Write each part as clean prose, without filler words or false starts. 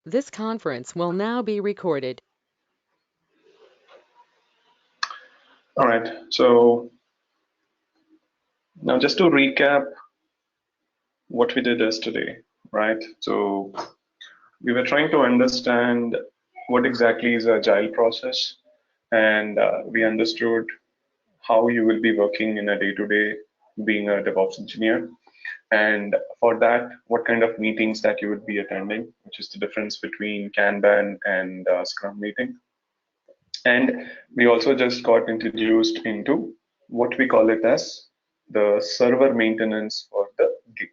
This conference will now be recorded. All right, so now just to recap what we did yesterday, right? So we were trying to understand what exactly is agile process, and we understood how you will be working in a day-to-day being a DevOps engineer. And for that, what kind of meetings that you would be attending, which is the difference between Kanban and Scrum meeting. And we also just got introduced into what we call it as the server maintenance for the Git.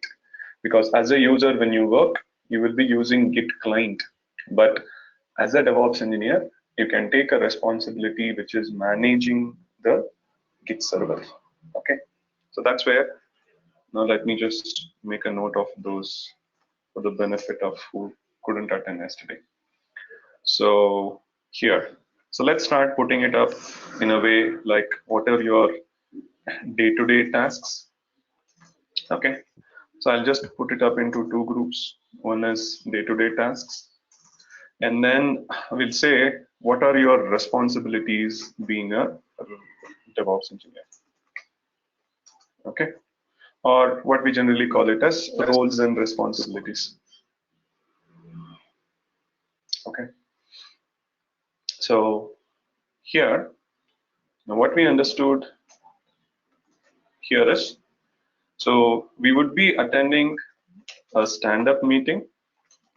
Because as a user, when you work, you will be using Git client. But as a DevOps engineer, you can take a responsibility which is managing the Git server. Okay, so that's where. Now let me just make a note of those for the benefit of who couldn't attend yesterday. So here, so let's start putting it up in a way like what are your day-to-day tasks? Okay, so I'll just put it up into two groups. One is day-to-day tasks, and then we'll say what are your responsibilities being a DevOps engineer. Okay, or what we generally call it as roles and responsibilities. Okay, so here, now what we understood here is, so we would be attending a stand-up meeting,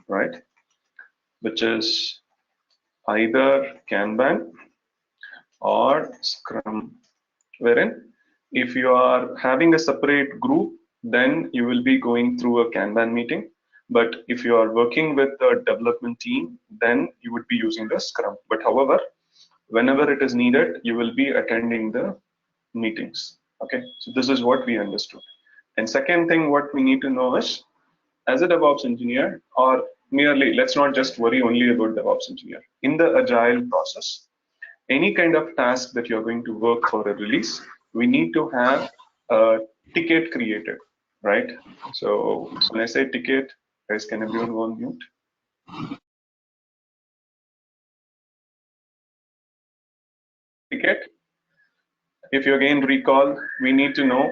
right, which is either Kanban or Scrum, wherein if you are having a separate group, then you will be going through a Kanban meeting. But if you are working with the development team, then you would be using the Scrum. But however, whenever it is needed, you will be attending the meetings. Okay, so this is what we understood. And second thing, what we need to know is, as a DevOps engineer, or merely, let's not just worry only about DevOps engineer. In the agile process, any kind of task that you're going to work for a release, we need to have a ticket created, right? So when I say ticket, guys, can everyone go on mute? Ticket, if you again recall, we need to know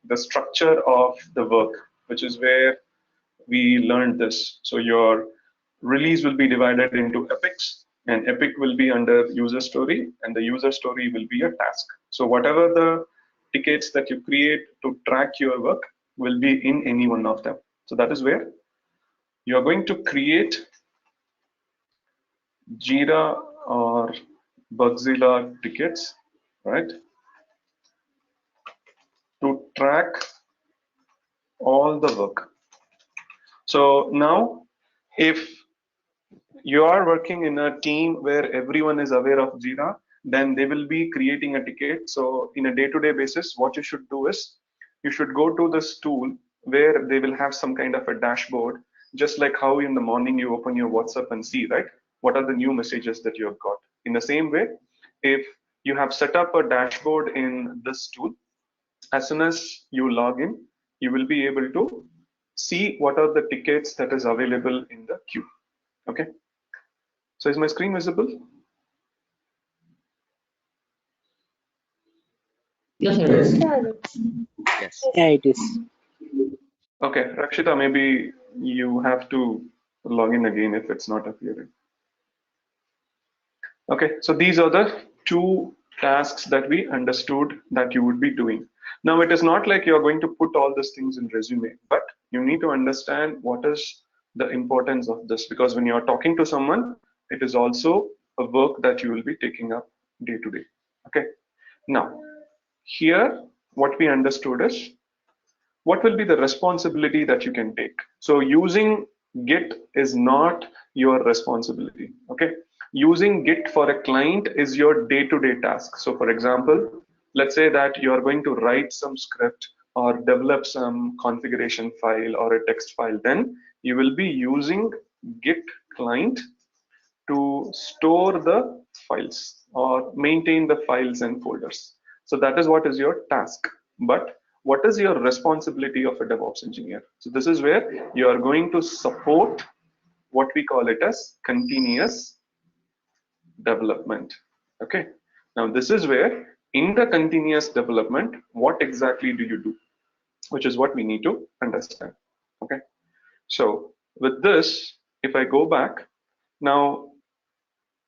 the structure of the work, which is where we learned this. So your release will be divided into epics, and epic will be under user story, and the user story will be a task. So whatever the tickets that you create to track your work will be in any one of them. So that is where you are going to create Jira or Bugzilla tickets, right, to track all the work. So now, if you are working in a team where everyone is aware of Jira, then they will be creating a ticket. So in a day-to-day basis, what you should do is you should go to this tool where they will have some kind of a dashboard, just like how in the morning you open your WhatsApp and see, right, what are the new messages that you have got. In the same way, if you have set up a dashboard in this tool, as soon as you log in, you will be able to see what are the tickets that is available in the queue. Okay. So is my screen visible? Yes, it is. Yes. Yeah, it is. Okay, Rakshita, maybe you have to log in again if it's not appearing. Okay, so these are the two tasks that we understood that you would be doing. Now, it is not like you're going to put all these things in resume, but you need to understand what is the importance of this, because when you're talking to someone, it is also a work that you will be taking up day to day. Okay, now here what we understood is what will be the responsibility that you can take. So using Git is not your responsibility. Okay, using Git for a client is your day-to-day task. So for example, let's say that you are going to write some script or develop some configuration file or a text file, then you will be using Git client to store the files or maintain the files and folders. So that is what is your task. But what is your responsibility of a DevOps engineer? So this is where you are going to support what we call it as continuous development. Okay. Now this is where in the continuous development, what exactly do you do? Which is what we need to understand. Okay. So with this, if I go back, now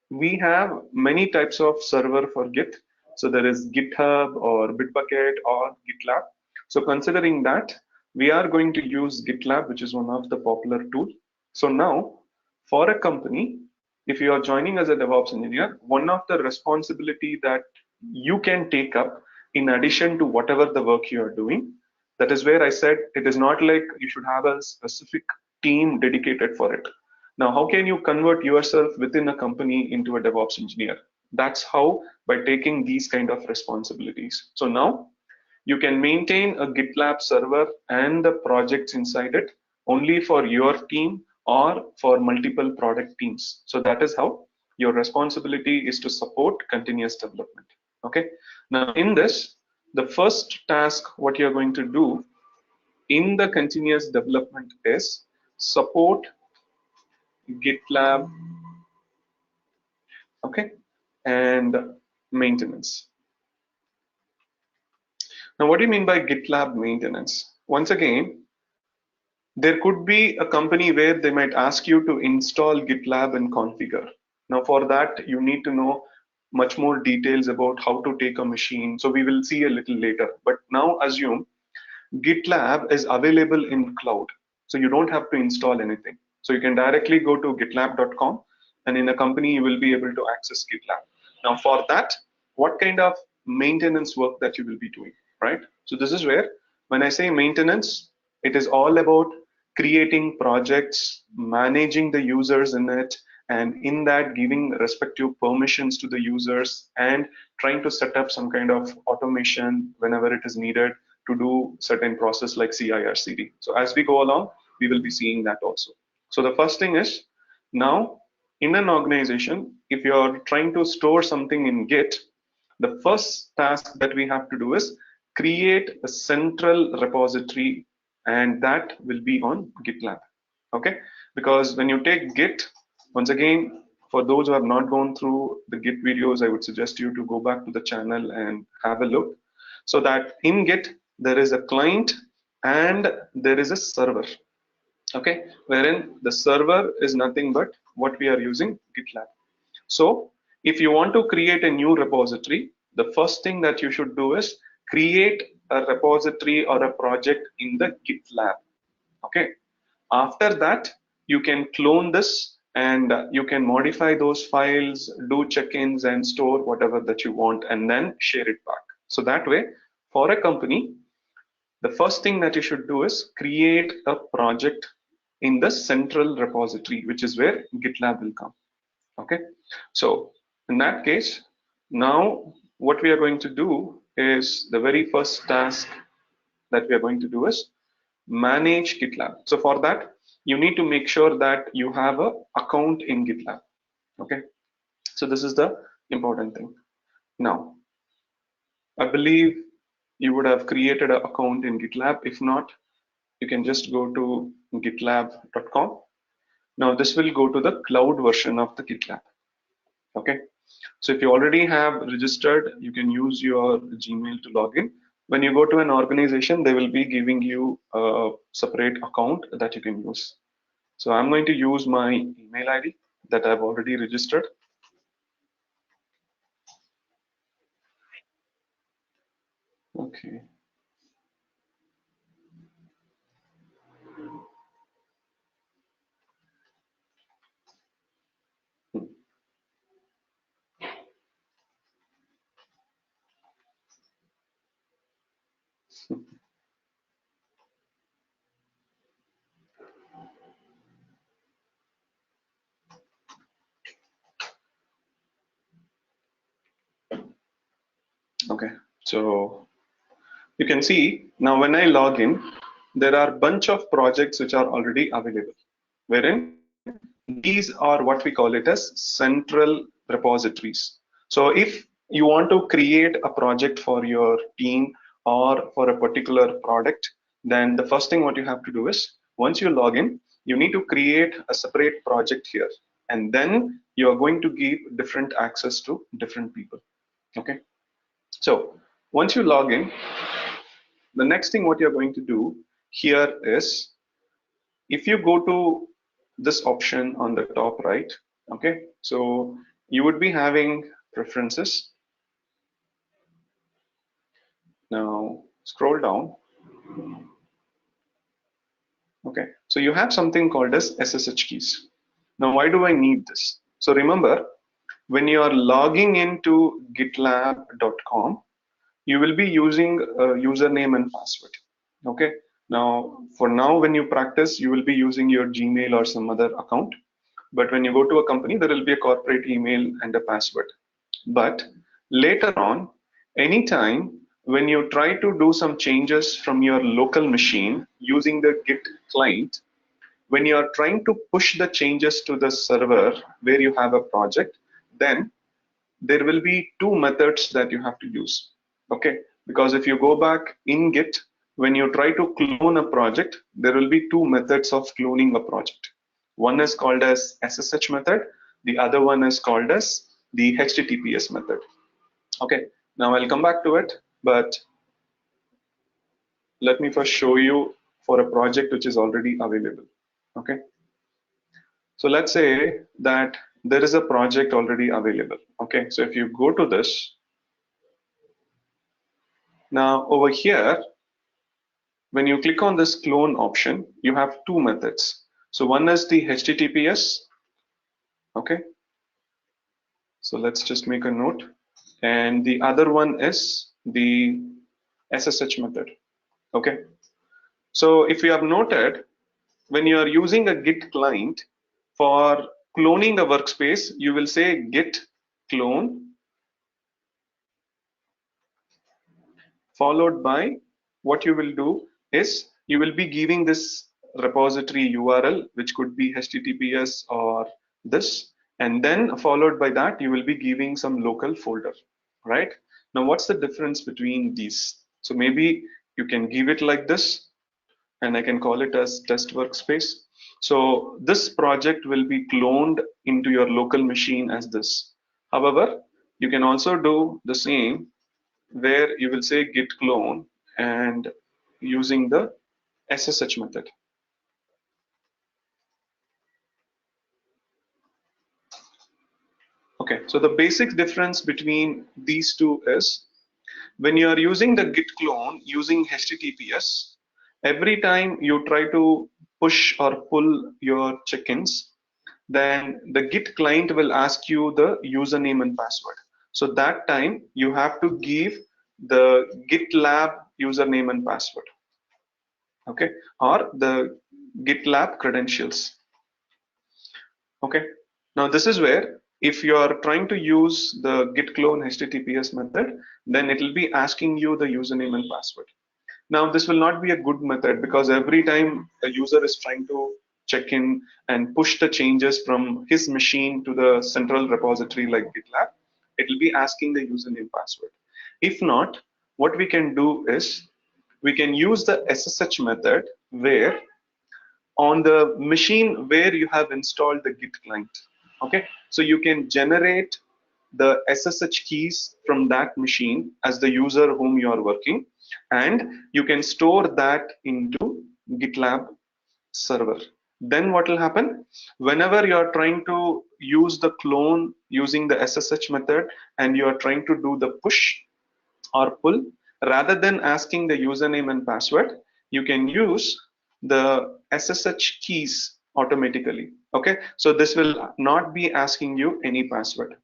we have many types of server for Git. So there is GitHub or Bitbucket or GitLab. So considering that, we are going to use GitLab, which is one of the popular tool. So now for a company, if you are joining as a DevOps engineer, one of the responsibility that you can take up in addition to whatever the work you are doing, that is where I said it is not like you should have a specific team dedicated for it. Now, how can you convert yourself within a company into a DevOps engineer? That's how, by taking these kind of responsibilities. So now you can maintain a GitLab server and the projects inside it only for your team or for multiple product teams. So that is how your responsibility is to support continuous development. Okay. Now in this, the first task, what you're going to do in the continuous development is support GitLab, okay, and maintenance. Now, what do you mean by GitLab maintenance? Once again, there could be a company where they might ask you to install GitLab and configure. Now, for that, you need to know much more details about how to take a machine. So we will see a little later. But now assume GitLab is available in cloud. So you don't have to install anything. So you can directly go to gitlab.com and in a company, you will be able to access GitLab. Now for that, what kind of maintenance work that you will be doing, right? So this is where, when I say maintenance, it is all about creating projects, managing the users in it, and in that giving respective permissions to the users and trying to set up some kind of automation whenever it is needed to do certain process like CI/CD. So as we go along, we will be seeing that also. So the first thing is, now in an organization, if you're trying to store something in Git, the first task that we have to do is create a central repository, and that will be on GitLab. Okay, because when you take Git, once again, for those who have not gone through the Git videos, I would suggest you to go back to the channel and have a look. So that in Git, there is a client and there is a server. Okay, wherein the server is nothing but what we are using, GitLab. So if you want to create a new repository, the first thing that you should do is create a repository or a project in the GitLab. Okay. After that, you can clone this and you can modify those files, do check-ins and store whatever that you want and then share it back. So that way, for a company, the first thing that you should do is create a project in the central repository, which is where GitLab will come. Okay. So in that case, now what we are going to do is the very first task that we are going to do is manage GitLab. So for that, you need to make sure that you have a account in GitLab. Okay. So this is the important thing. Now, I believe you would have created an account in GitLab. If not, you can just go to gitlab.com. Now this will go to the cloud version of the GitLab. Okay. So if you already have registered, you can use your Gmail to log in. When you go to an organization, they will be giving you a separate account that you can use. So I'm going to use my email ID that I've already registered. Okay. Okay. So you can see now when I log in, there are a bunch of projects which are already available, wherein these are what we call it as central repositories. So if you want to create a project for your team or for a particular product, then the first thing what you have to do is once you log in, you need to create a separate project here, and then you are going to give different access to different people. Okay, so once you log in, the next thing what you're going to do here is, if you go to this option on the top right, okay, so you would be having preferences. Now scroll down. Okay, so you have something called as SSH keys. Now why do I need this? So remember, when you are logging into gitlab.com, you will be using a username and password. Okay, now for now, when you practice, you will be using your Gmail or some other account. But when you go to a company, there will be a corporate email and a password. But later on, anytime when you try to do some changes from your local machine using the Git client, when you are trying to push the changes to the server where you have a project, then there will be two methods that you have to use. Okay, because if you go back in Git, when you try to clone a project, there will be two methods of cloning a project. One is called as SSH method, the other one is called as the HTTPS method. Okay, now I'll come back to it, but let me first show you for a project which is already available. Okay, so let's say that there is a project already available. Okay, so if you go to this, now over here, when you click on this clone option, you have two methods. So one is the HTTPS. Okay, so let's just make a note. And the other one is the SSH method. Okay, so if you have noted, when you are using a Git client for cloning a workspace, you will say git clone followed by, what you will do is you will be giving this repository URL, which could be HTTPS or this, and then followed by that you will be giving some local folder, right? Now what's the difference between these? So maybe you can give it like this, and I can call it as test workspace. So this project will be cloned into your local machine as this. However, you can also do the same where you will say git clone and using the SSH method. Okay, so the basic difference between these two is, when you are using the git clone using HTTPS, every time you try to push or pull your check-ins, then the Git client will ask you the username and password. So that time you have to give the GitLab username and password, okay, or the GitLab credentials. Okay, now this is where if you are trying to use the git clone HTTPS method, then it will be asking you the username and password. Now this will not be a good method, because every time a user is trying to check in and push the changes from his machine to the central repository like GitLab, it will be asking the username password. If not, what we can do is we can use the SSH method, where on the machine where you have installed the Git client. Okay, so you can generate the SSH keys from that machine as the user whom you are working, and you can store that into GitLab server. Then what will happen? Whenever you are trying to use the clone using the SSH method and you are trying to do the push or pull, rather than asking the username and password, you can use the SSH keys automatically. Okay, so this will not be asking you any password.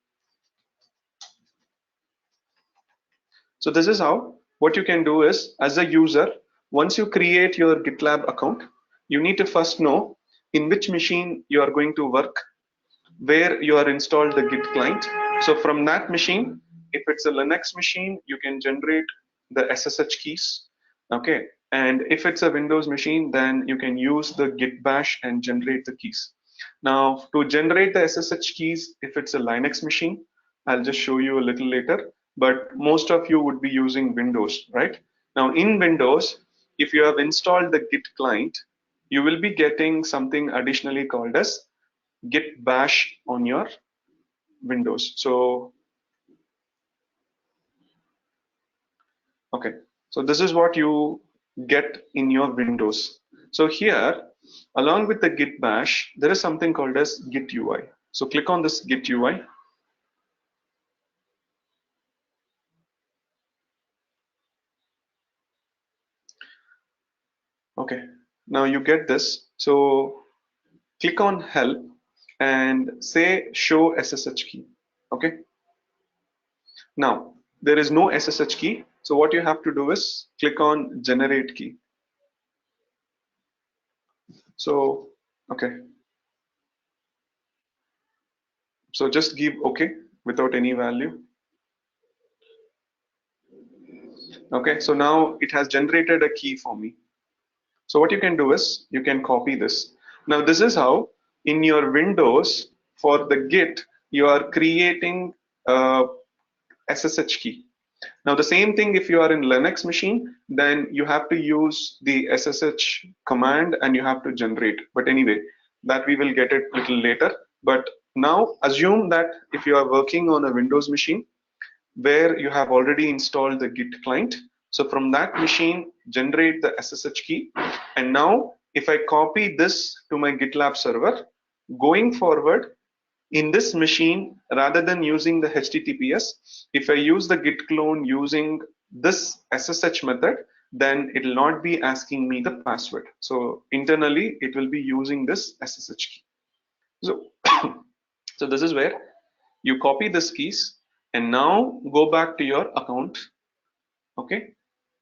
So this is how, what you can do is, as a user, once you create your GitLab account, you need to first know in which machine you are going to work, where you are installed the Git client. So from that machine, if it's a Linux machine, you can generate the SSH keys. Okay, and if it's a Windows machine, then you can use the Git bash and generate the keys. Now to generate the SSH keys, if it's a Linux machine, I'll just show you a little later, but most of you would be using Windows, right? Now in Windows, if you have installed the Git client, you will be getting something additionally called as git bash on your Windows. So, okay, so this is what you get in your Windows. So here, along with the git bash, there is something called as git UI. So click on this git UI. Okay, now you get this. So click on help and say show SSH key. Okay, now there is no SSH key. So what you have to do is click on generate key. So, okay, so just give okay without any value. Okay, so now it has generated a key for me. So what you can do is you can copy this. Now this is how in your Windows for the Git you are creating a SSH key. Now the same thing if you are in Linux machine, then you have to use the SSH command and you have to generate. But anyway, that we will get it a little later. But now assume that if you are working on a Windows machine where you have already installed the Git client. So from that machine, generate the SSH key. And now if I copy this to my GitLab server, going forward, in this machine, rather than using the HTTPS, if I use the git clone using this SSH method, then it will not be asking me the password. So internally, it will be using this SSH key. So, so this is where you copy these keys and now go back to your account. Okay,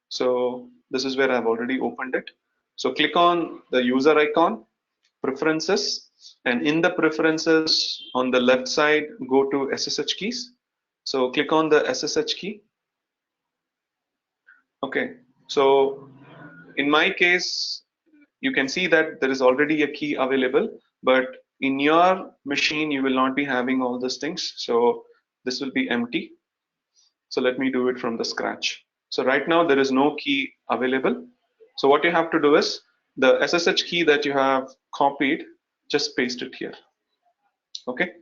so this is where I've already opened it. So click on the user icon, preferences, and in the preferences on the left side, go to SSH keys. So click on the SSH key. Okay, so in my case, you can see that there is already a key available, but in your machine, you will not be having all these things. So this will be empty. So let me do it from the scratch. So right now there is no key available. So what you have to do is the SSH key that you have copied, just paste it here. Okay,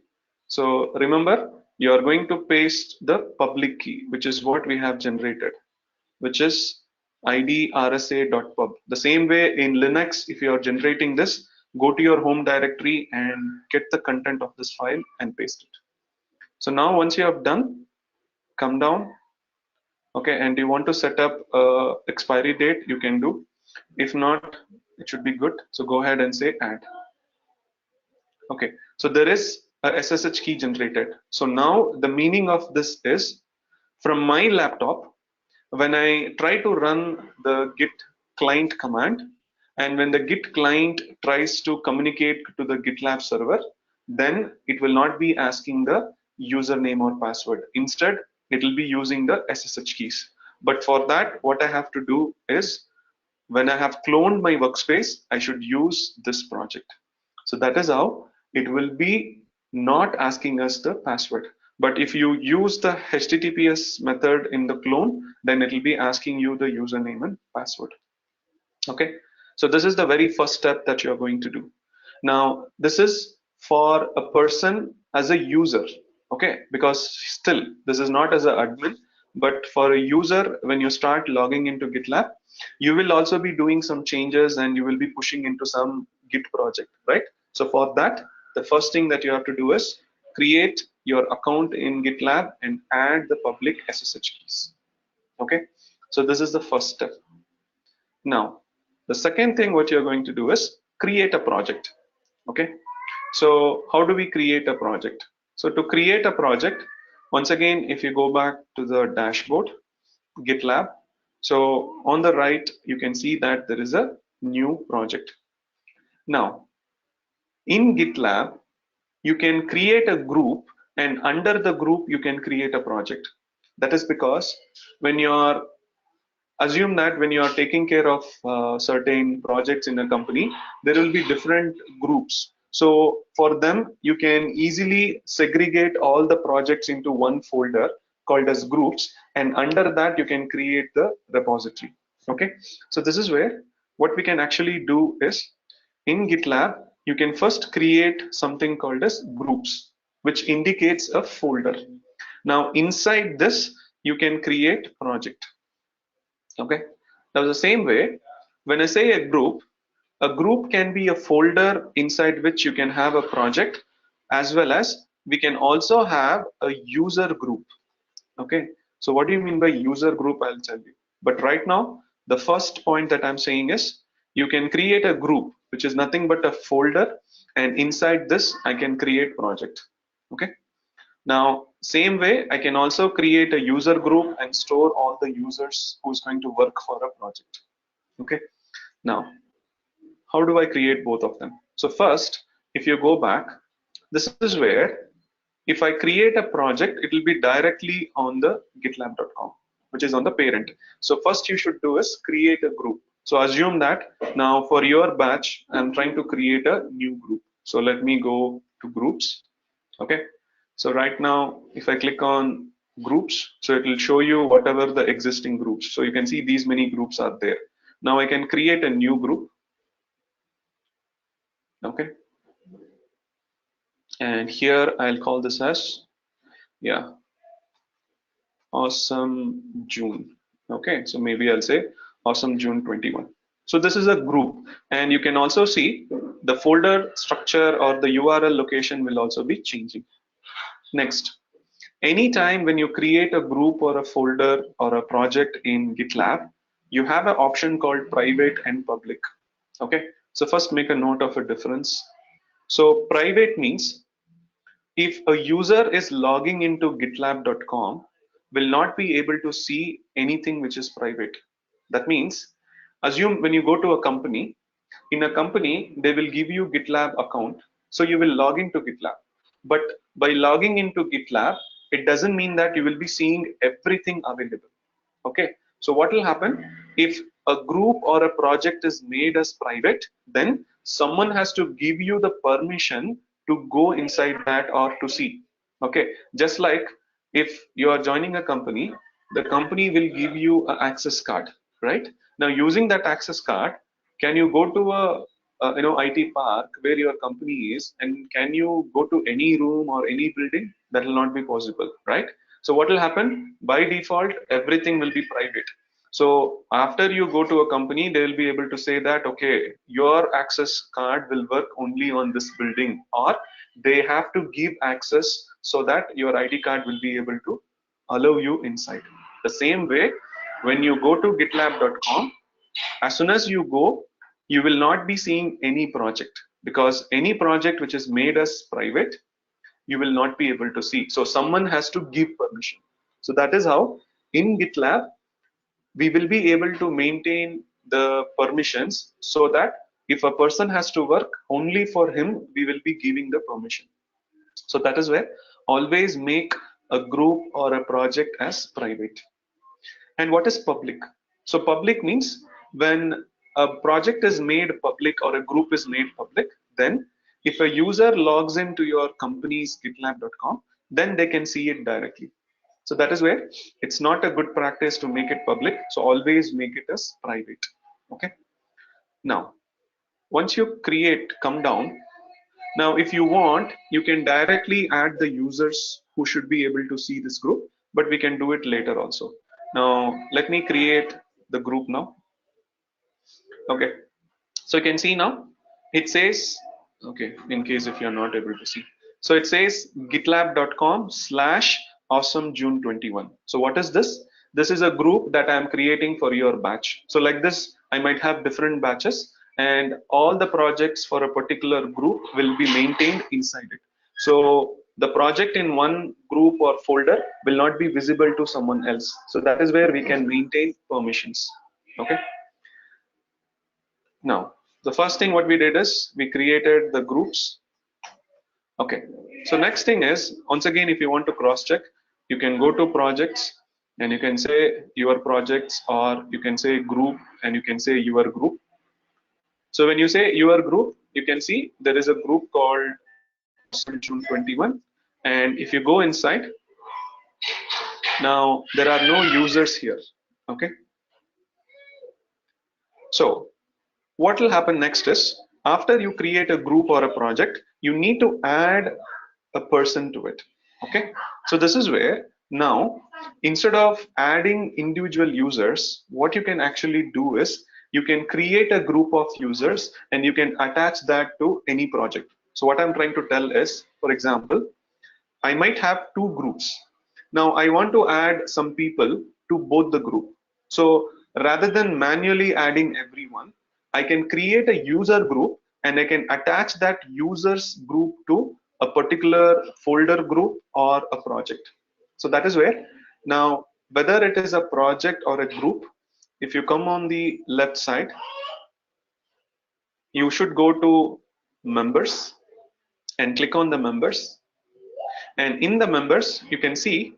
so remember you are going to paste the public key, which is what we have generated, which is id rsa.pub. The same way in Linux, if you are generating this, go to your home directory and get the content of this file and paste it. So now once you have done, come down. Okay, and you want to set up expiry date, you can do. If not, it should be good. So go ahead and say add. Okay, so there is a SSH key generated. So now the meaning of this is from my laptop, when I try to run the git client command, and when the git client tries to communicate to the GitLab server, then it will not be asking the username or password. Instead, it will be using the SSH keys. But for that, what I have to do is when I have cloned my workspace, I should use this project. So that is how it will be not asking us the password. But if you use the HTTPS method in the clone, then it will be asking you the username and password. Okay, so this is the very first step that you're going to do. Now, this is for a person as a user, okay, because still this is not as an admin, but for a user, when you start logging into GitLab, you will also be doing some changes and you will be pushing into some Git project, right? So for that, the first thing that you have to do is create your account in GitLab and add the public SSH keys. Okay, so this is the first step. Now, the second thing what you're going to do is create a project. Okay, so how do we create a project? So to create a project, once again, if you go back to the dashboard, GitLab, so on the right, you can see that there is a new project. Now, in GitLab, you can create a group, and under the group, you can create a project. That is because when you are assume that when you are taking care of certain projects in a company, there will be different groups. So for them, you can easily segregate all the projects into one folder called as groups, and under that you can create the repository. Okay, so this is where what we can actually do is in GitLab, you can first create something called as groups, which indicates a folder. Now inside this, you can create project. Okay. Now the same way, when I say a group can be a folder inside which you can have a project, as well as we can also have a user group. Okay. So what do you mean by user group? I'll tell you. But right now, the first point that I'm saying is you can create a group, which is nothing but a folder, and inside this, I can create project. Okay. Now, same way, I can also create a user group and store all the users who's going to work for a project. Okay. Now, how do I create both of them? So first, if you go back, this is where if I create a project, it will be directly on the gitlab.com, which is on the parent. So first you should do is create a group. So assume that now for your batch, I'm trying to create a new group. So let me go to groups. Okay. So right now, if I click on groups, so it will show you whatever the existing groups. So you can see these many groups are there. Now I can create a new group. Okay. And here I'll call this as, yeah, awesome June. Okay, so maybe I'll say awesome June 21. So this is a group, and you can also see the folder structure or the URL location will also be changing. Next, anytime when you create a group or a folder or a project in GitLab, you have an option called private and public. Okay, so first make a note of a difference. So private means if a user is logging into gitlab.com, will not be able to see anything which is private. That means, assume when you go to a company, in a company, they will give you GitLab account. So you will log into GitLab. But by logging into GitLab, it doesn't mean that you will be seeing everything available. Okay. So what will happen if a group or a project is made as private, then someone has to give you the permission to go inside that or to see. Okay. Just like if you are joining a company, the company will give you an access card, right? Now using that access card, can you go to a IT park where your company is, and can you go to any room or any building? That will not be possible, right? So what will happen? By default, everything will be private. So after you go to a company, they will be able to say that, okay, your access card will work only on this building, or they have to give access so that your ID card will be able to allow you inside. The same way, when you go to gitlab.com, as soon as you go, you will not be seeing any project, because any project which is made as private, you will not be able to see. So someone has to give permission. So that is how in GitLab, we will be able to maintain the permissions so that if a person has to work only for him, we will be giving the permission. So that is where always make a group or a project as private. And what is public? So public means when a project is made public or a group is made public, then if a user logs into your company's gitlab.com, then they can see it directly. So that is where it's not a good practice to make it public. So always make it as private. Okay. Now, once you come down. Now, if you want, you can directly add the users who should be able to see this group, but we can do it later also. Now, let me create the group now. Okay. So you can see now, it says, okay, in case if you're not able to see. So it says gitlab.com/awesome June 21. So what is this? This is a group that I'm creating for your batch. So like this, I might have different batches, and all the projects for a particular group will be maintained inside it. So the project in one group or folder will not be visible to someone else. So that is where we can maintain permissions. Okay. Now, the first thing what we did is we created the groups. Okay. So next thing is, once again, if you want to cross check, you can go to projects and you can say your projects, or you can say group and you can say your group. So when you say your group, you can see there is a group called Awesome June 21. And if you go inside, now there are no users here. Okay. So what will happen next is After you create a group or a project, you need to add a person to it. Okay, so this is where now instead of adding individual users, what you can actually do is you can create a group of users and you can attach that to any project. So what I'm trying to tell is, for example, I might have two groups. Now I want to add some people to both the group. So rather than manually adding everyone, I can create a user group and I can attach that users group to a particular folder group or a project. So that is where now, whether it is a project or a group, if you come on the left side, you should go to members and click on the members. And in the members, you can see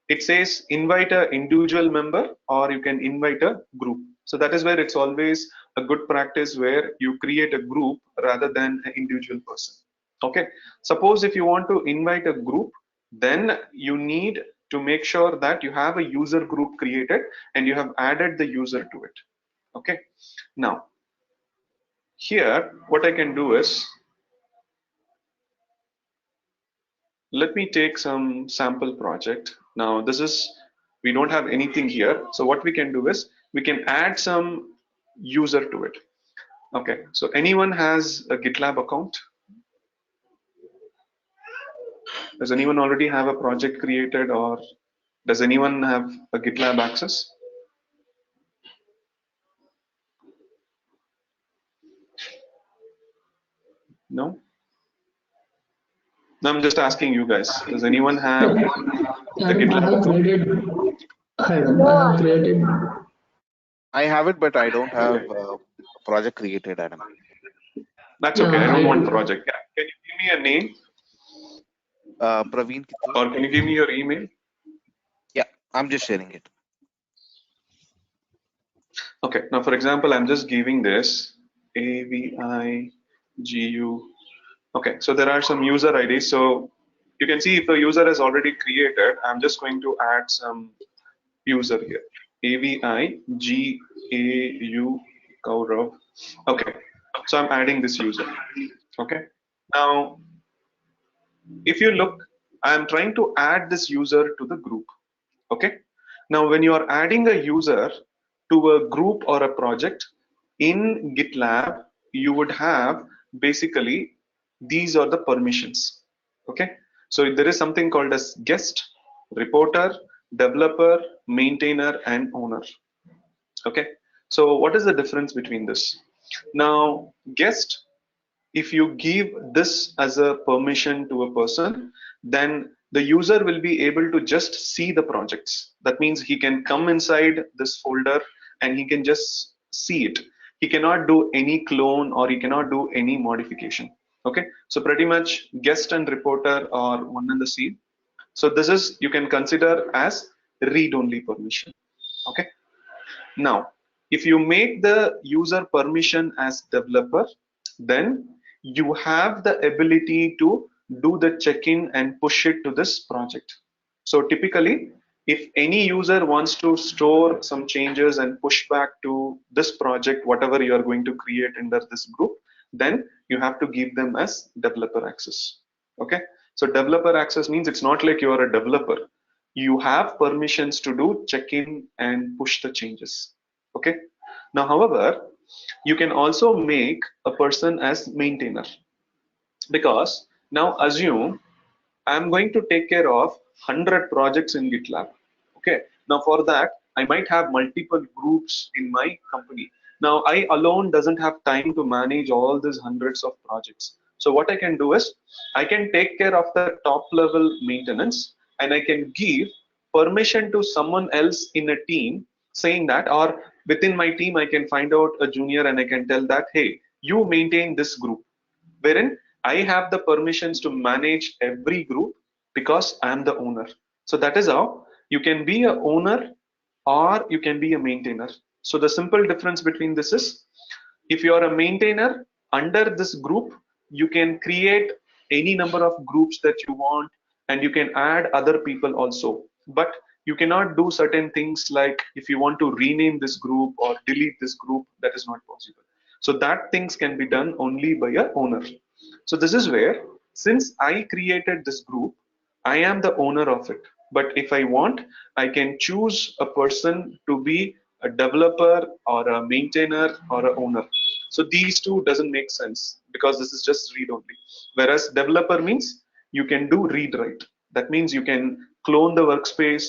it says invite a individual member or you can invite a group. So that is where it's always a good practice where you create a group rather than an individual person. Okay, suppose if you want to invite a group, then you need to make sure that you have a user group created and you have added the user to it. Okay, now here what I can do is, let me take some sample project. Now this is, we don't have anything here. So what we can do is we can add some user to it. Okay, so anyone has a GitLab account? Does anyone already have a project created, or does anyone have a GitLab access? No? No, I'm just asking you guys. Does anyone have the Adam, I GitLab have account? created. Adam, I have created. I have it, but I don't have Okay, a project created, Adam. that's okay. I Yeah, don't I want do. project. Yeah. Can you give me a name Praveen Kittur? or can you give me your email? Yeah, I'm just sharing it. Okay, now for example, I'm just giving this AVIGU. Okay, so there are some user IDs. So you can see if a user is already created, I'm just going to add some user here. AVIGAU Gaurav. Okay, so I'm adding this user. Okay, now if you look, I'm trying to add this user to the group. Okay, now when you are adding a user to a group or a project in GitLab, you would have basically these are the permissions. Okay, so there is something called as guest, reporter, developer, maintainer, and owner. Okay, so what is the difference between this? Now guest, if you give this as a permission to a person, then the user will be able to just see the projects. That means he can come inside this folder and he can just see it. He cannot do any clone or he cannot do any modification. Okay, so pretty much guest and reporter are one and the same. So this is, you can consider as read-only permission. Okay, now, if you make the user permission as developer, then you have the ability to do the check-in and push it to this project. So typically, if any user wants to store some changes and push back to this project, whatever you are going to create under this group, then you have to give them as developer access. Okay, so developer access means it's not like you are a developer. You have permissions to do check-in and push the changes. Okay, now however, you can also make a person as maintainer, because now assume I'm going to take care of 100 projects in GitLab. Okay, now for that I might have multiple groups in my company. Now I alone doesn't have time to manage all these hundreds of projects. So what I can do is I can take care of the top level maintenance and I can give permission to someone else in a team, saying that, or within my team I can find out a junior and I can tell that, hey, you maintain this group, wherein I have the permissions to manage every group because I am the owner. So that is how you can be a owner or you can be a maintainer. So the simple difference between this is, if you are a maintainer under this group, you can create any number of groups that you want and you can add other people also. But you cannot do certain things like if you want to rename this group or delete this group, that is not possible. So that things can be done only by a owner. So this is where, since I created this group, I am the owner of it. But if I want, I can choose a person to be a developer or a maintainer or a owner. So these two doesn't make sense because this is just read only. Whereas developer means you can do read write. That means you can clone the workspace,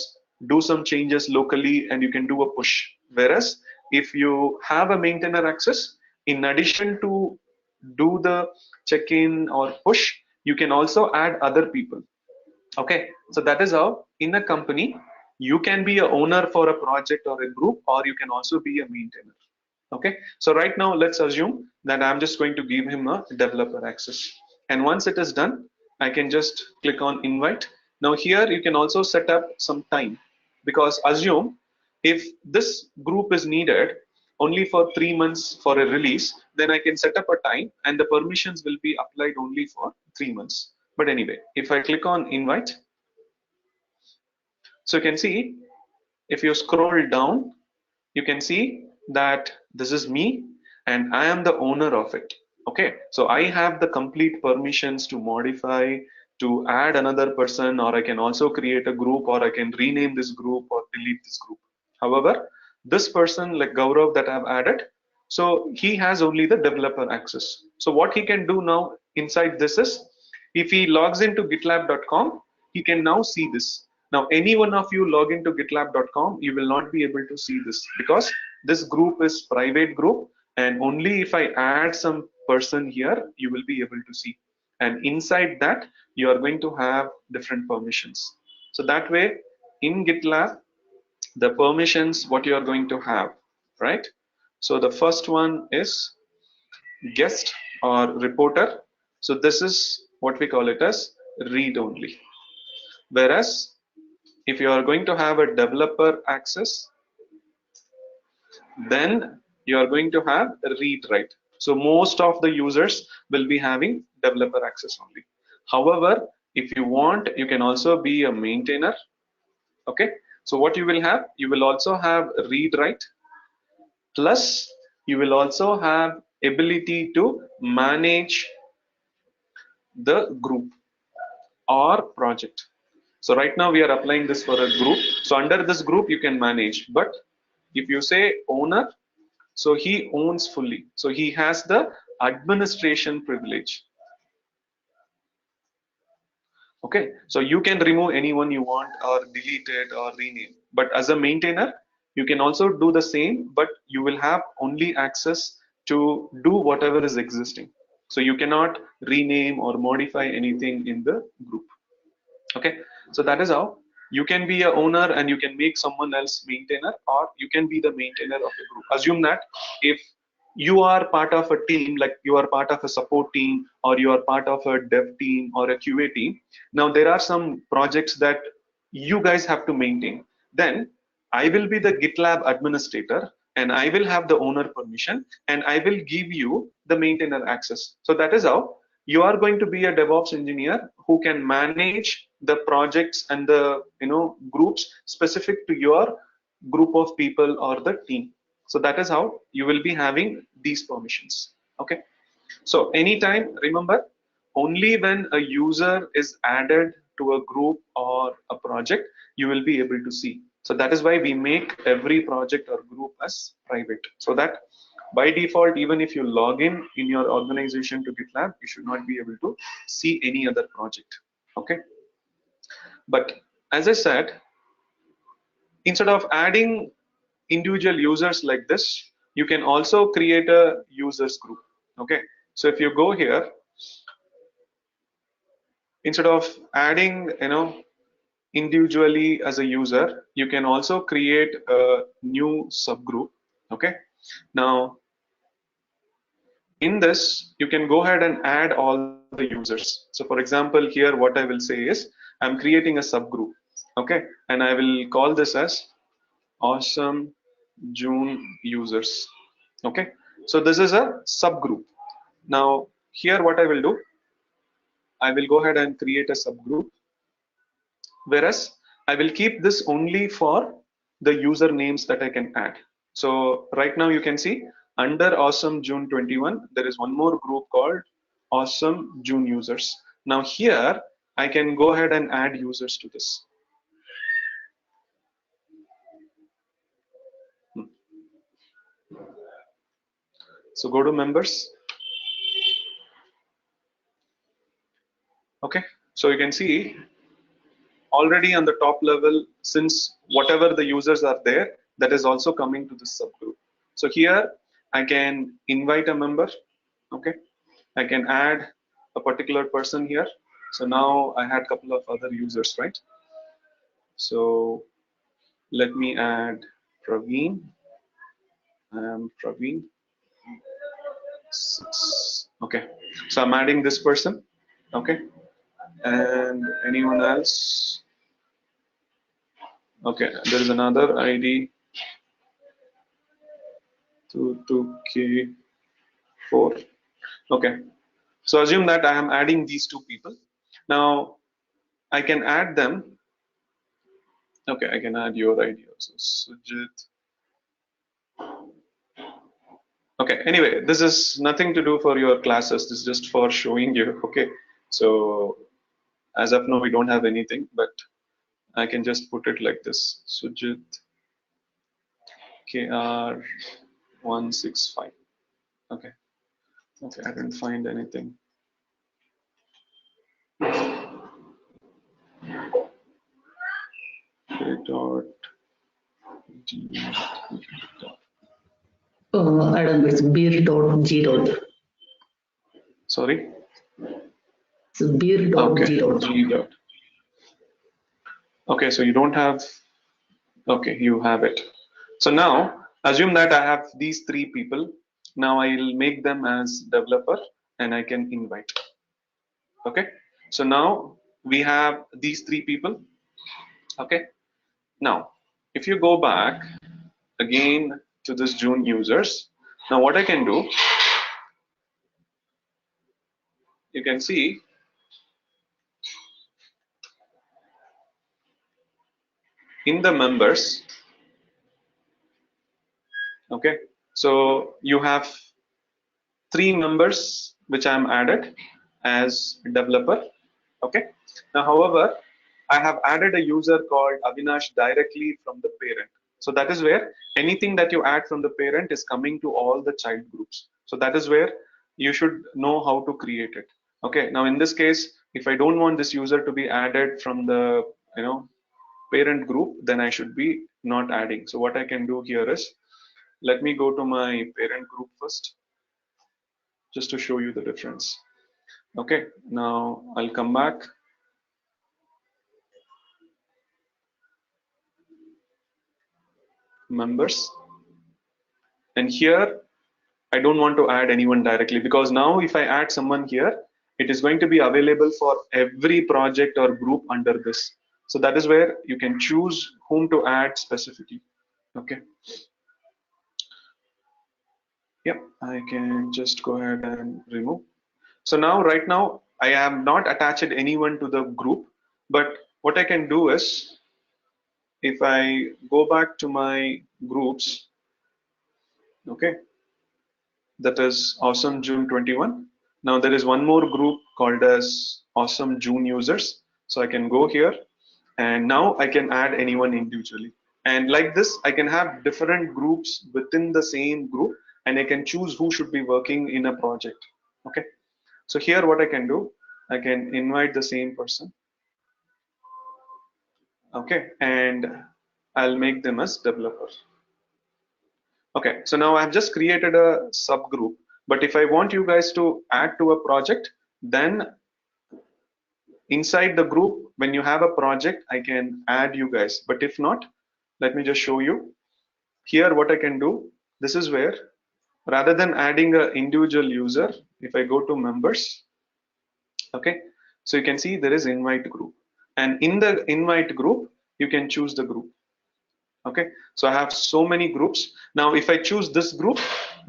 do some changes locally, and you can do a push. Whereas if you have a maintainer access, in addition to do the check-in or push, you can also add other people. Okay, so that is how in a company you can be a owner for a project or a group, or you can also be a maintainer. Okay, so right now let's assume that I'm just going to give him a developer access, and once it is done, I can just click on invite. Now here you can also set up some time, because assume if this group is needed only for 3 months for a release, then I can set up a time and the permissions will be applied only for 3 months. But anyway, if I click on invite, so you can see, if you scroll down, you can see that this is me and I am the owner of it. Okay, so I have the complete permissions to modify, to add another person, or I can also create a group, or I can rename this group or delete this group. However, this person like Gaurav that I've added, so he has only the developer access. So what he can do now inside this is, if he logs into gitlab.com, he can now see this. Now, any one of you log into gitlab.com, you will not be able to see this because this group is private group, and only if I add some person here, you will be able to see. And inside that, you are going to have different permissions. So that way, in GitLab, the permissions, what you are going to have, right? So the first one is guest or reporter. So this is what we call it as read only. Whereas if you are going to have a developer access, then you are going to have a read write. So most of the users will be having developer access only. However, if you want, you can also be a maintainer. Okay, so what you will have, you will also have read write, plus you will also have ability to manage the group or project. So right now we are applying this for a group. So under this group you can manage, but if you say owner, so he owns fully. So he has the administration privilege. Okay, so you can remove anyone you want or delete it or rename. But as a maintainer, you can also do the same, but you will have only access to do whatever is existing. So you cannot rename or modify anything in the group. Okay, so that is how you can be a owner and you can make someone else maintainer, or you can be the maintainer of a group. Assume that if you are part of a team, like you are part of a support team, or you are part of a dev team or a QA team, now there are some projects that you guys have to maintain. Then I will be the GitLab administrator and I will have the owner permission and I will give you the maintainer access. So that is how you are going to be a DevOps engineer who can manage the projects and the groups specific to your group of people or the team. So that is how you will be having these permissions. Okay, so anytime, remember, only when a user is added to a group or a project, you will be able to see. So that is why we make every project or group as private, so that by default, even if you log in your organization to GitLab, you should not be able to see any other project. Okay, but as I said, instead of adding individual users like this, you can also create a users group. Okay, so if you go here, instead of adding individually as a user, you can also create a new subgroup. Okay, now in this you can go ahead and add all the users. So for example, here what I will say is I'm creating a subgroup. Okay, and I will call this as awesome June users. Okay, so this is a subgroup. Now here what I will do, I will go ahead and create a subgroup, whereas I will keep this only for the usernames that I can add. So right now you can see Under Awesome June 21, there is one more group called Awesome June users. Now here, I can go ahead and add users to this. So go to members. Okay, so you can see already on the top level, since whatever the users are there, that is also coming to this subgroup. So here I can invite a member. Okay, I can add a particular person here. So now I had a couple of other users, right? So let me add Praveen. Praveen. Okay, so I'm adding this person. Okay, and anyone else? Okay, there is another ID 22K4. Okay, so assume that I am adding these two people. Now I can add them. Okay, I can add your ID also, Sujit. Okay, anyway, this is nothing to do for your classes. This is just for showing you. Okay, so as of now, we don't have anything, but I can just put it like this: Sujit KR165. Okay, okay, I didn't find anything. Adam, it's beer.g. Sorry. It's beer.g. Okay, G dot. Okay, so you don't have. Okay, you have it. So now assume that I have these three people. Now I'll make them as developer and I can invite. Okay, so now we have these three people. Okay, now if you go back again to this June users, now what I can do, you can see in the members. Okay, so you have three members which I am added as developer. Okay, now however, I have added a user called Avinash directly from the parent. So that is where anything that you add from the parent is coming to all the child groups. So that is where you should know how to create it. Okay, now in this case, if I don't want this user to be added from the parent group, then I should be not adding. So what I can do here is, let me go to my parent group first, just to show you the difference. Okay, now I'll come back. Members, and here I don't want to add anyone directly, because now if I add someone here, it is going to be available for every project or group under this. So that is where you can choose whom to add specifically. Okay. Yep, I can just go ahead and remove. So now, right now, I have not attached anyone to the group, but what I can do is, if I go back to my groups, okay, that is Awesome June 21. Now there is one more group called as Awesome June users. So I can go here and now I can add anyone individually. And like this, I can have different groups within the same group and I can choose who should be working in a project. Okay. So here what I can do, I can invite the same person. Okay. And I'll make them as developers. Okay, so now I've just created a subgroup, but if I want you guys to add to a project, then inside the group, when you have a project, I can add you guys. But if not, let me just show you. Here, what I can do, this is where, rather than adding an individual user, if I go to members, okay, so you can see there is invite group. And in the invite group, you can choose the group. Okay, so I have so many groups. Now if I choose this group,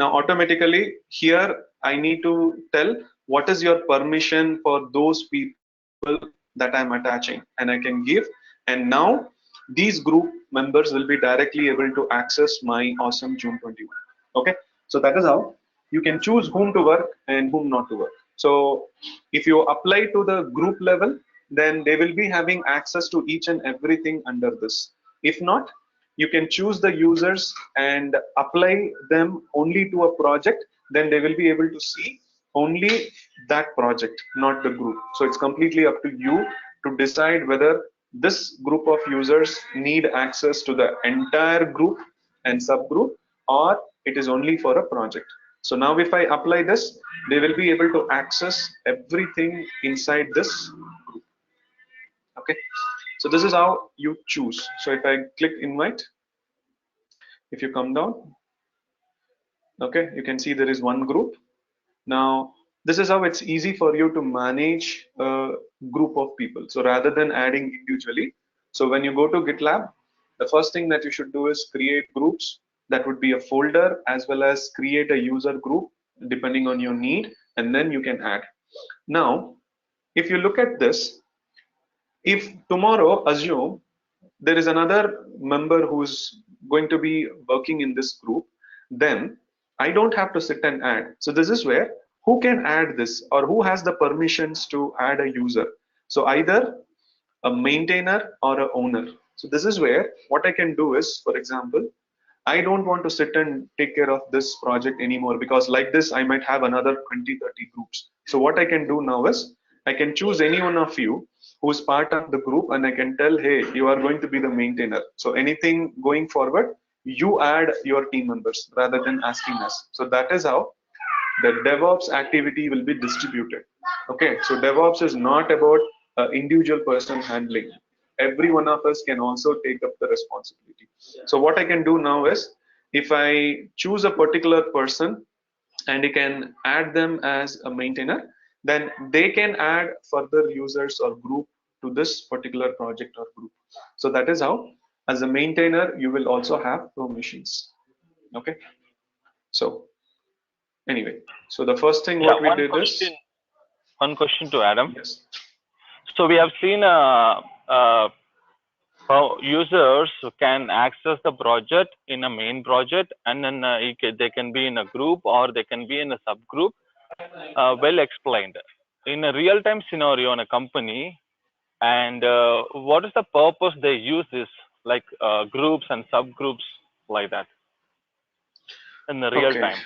now automatically here I need to tell what is your permission for those people that I'm attaching, and I can give, and now these group members will be directly able to access my Awesome June 21. Okay, So that is how you can choose whom to work and whom not to work. So if you apply to the group level, then they will be having access to each and everything under this. If not, you can choose the users and apply them only to a project, then they will be able to see only that project, not the group. So it's completely up to you to decide whether this group of users need access to the entire group and subgroup, or it is only for a project. So now if I apply this, they will be able to access everything inside this group. Okay, so this is how you choose. So if I click invite, if you come down, okay, you can see there is one group. Now this is how it's easy for you to manage a group of people. So rather than adding individually, so when you go to GitLab, the first thing that you should do is create groups. That would be a folder, as well as create a user group depending on your need, and then you can add. Now if you look at this, if tomorrow, assume there is another member who's going to be working in this group, then I don't have to sit and add. So this is where who can add this, or who has the permissions to add a user. So either a maintainer or a owner. So this is where what I can do is, for example, I don't want to sit and take care of this project anymore, because like this I might have another 20, 30 groups. So what I can do now is I can choose any one of you who's part of the group, and I can tell, hey, you are going to be the maintainer. So anything going forward, you add your team members rather than asking us. So that is how the DevOps activity will be distributed. Okay, so DevOps is not about individual person handling. Every one of us can also take up the responsibility. So what I can do now is, if I choose a particular person and I can add them as a maintainer, then they can add further users or group to this particular project or group. So that is how, as a maintainer, you will also have permissions. Okay, so anyway, so the first thing Yeah, what we did is, one question to Adam. yes, So we have seen how users can access the project in a main project, and then they can be in a group or they can be in a subgroup. Well explained. In a real-time scenario in a company, and what is the purpose they use this, like groups and subgroups like that in the real okay, time?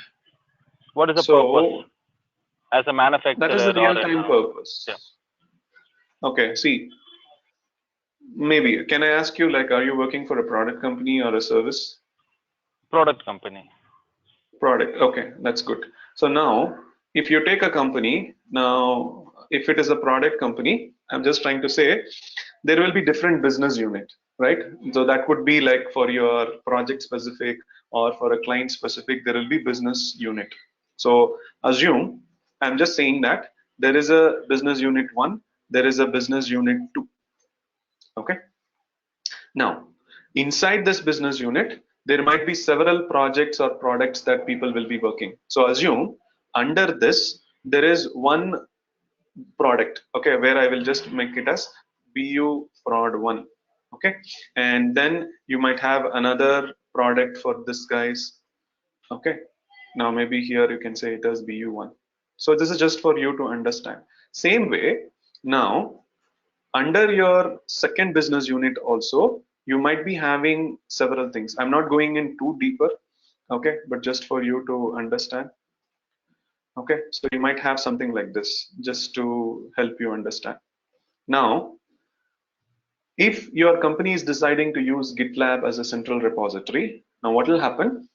What is the purpose so as a that is the manufacturer or real-time purpose. yeah, Okay, see, maybe can I ask you, like, are you working for a product company or a service? product company? Product. Okay, that's good. So now, if you take a company, now if it is a product company, I'm just trying to say there will be different business unit, right? So that would be like for your project specific or for a client specific, there will be business unit. So assume, I'm just saying that there is a business unit 1, there is a business unit 2. Okay. Now, inside this business unit, there might be several projects or products that people will be working. So assume under this, there is one product, okay, where I will just make it as BU prod 1. Okay. And then you might have another product for this guys. Okay. Now maybe here you can say it as BU1. So this is just for you to understand. Same way, now under your second business unit also, you might be having several things. I'm not going in too deeper, okay, but just for you to understand. Okay, so you might have something like this, just to help you understand. Now, if your company is deciding to use GitLab as a central repository, now what will happen?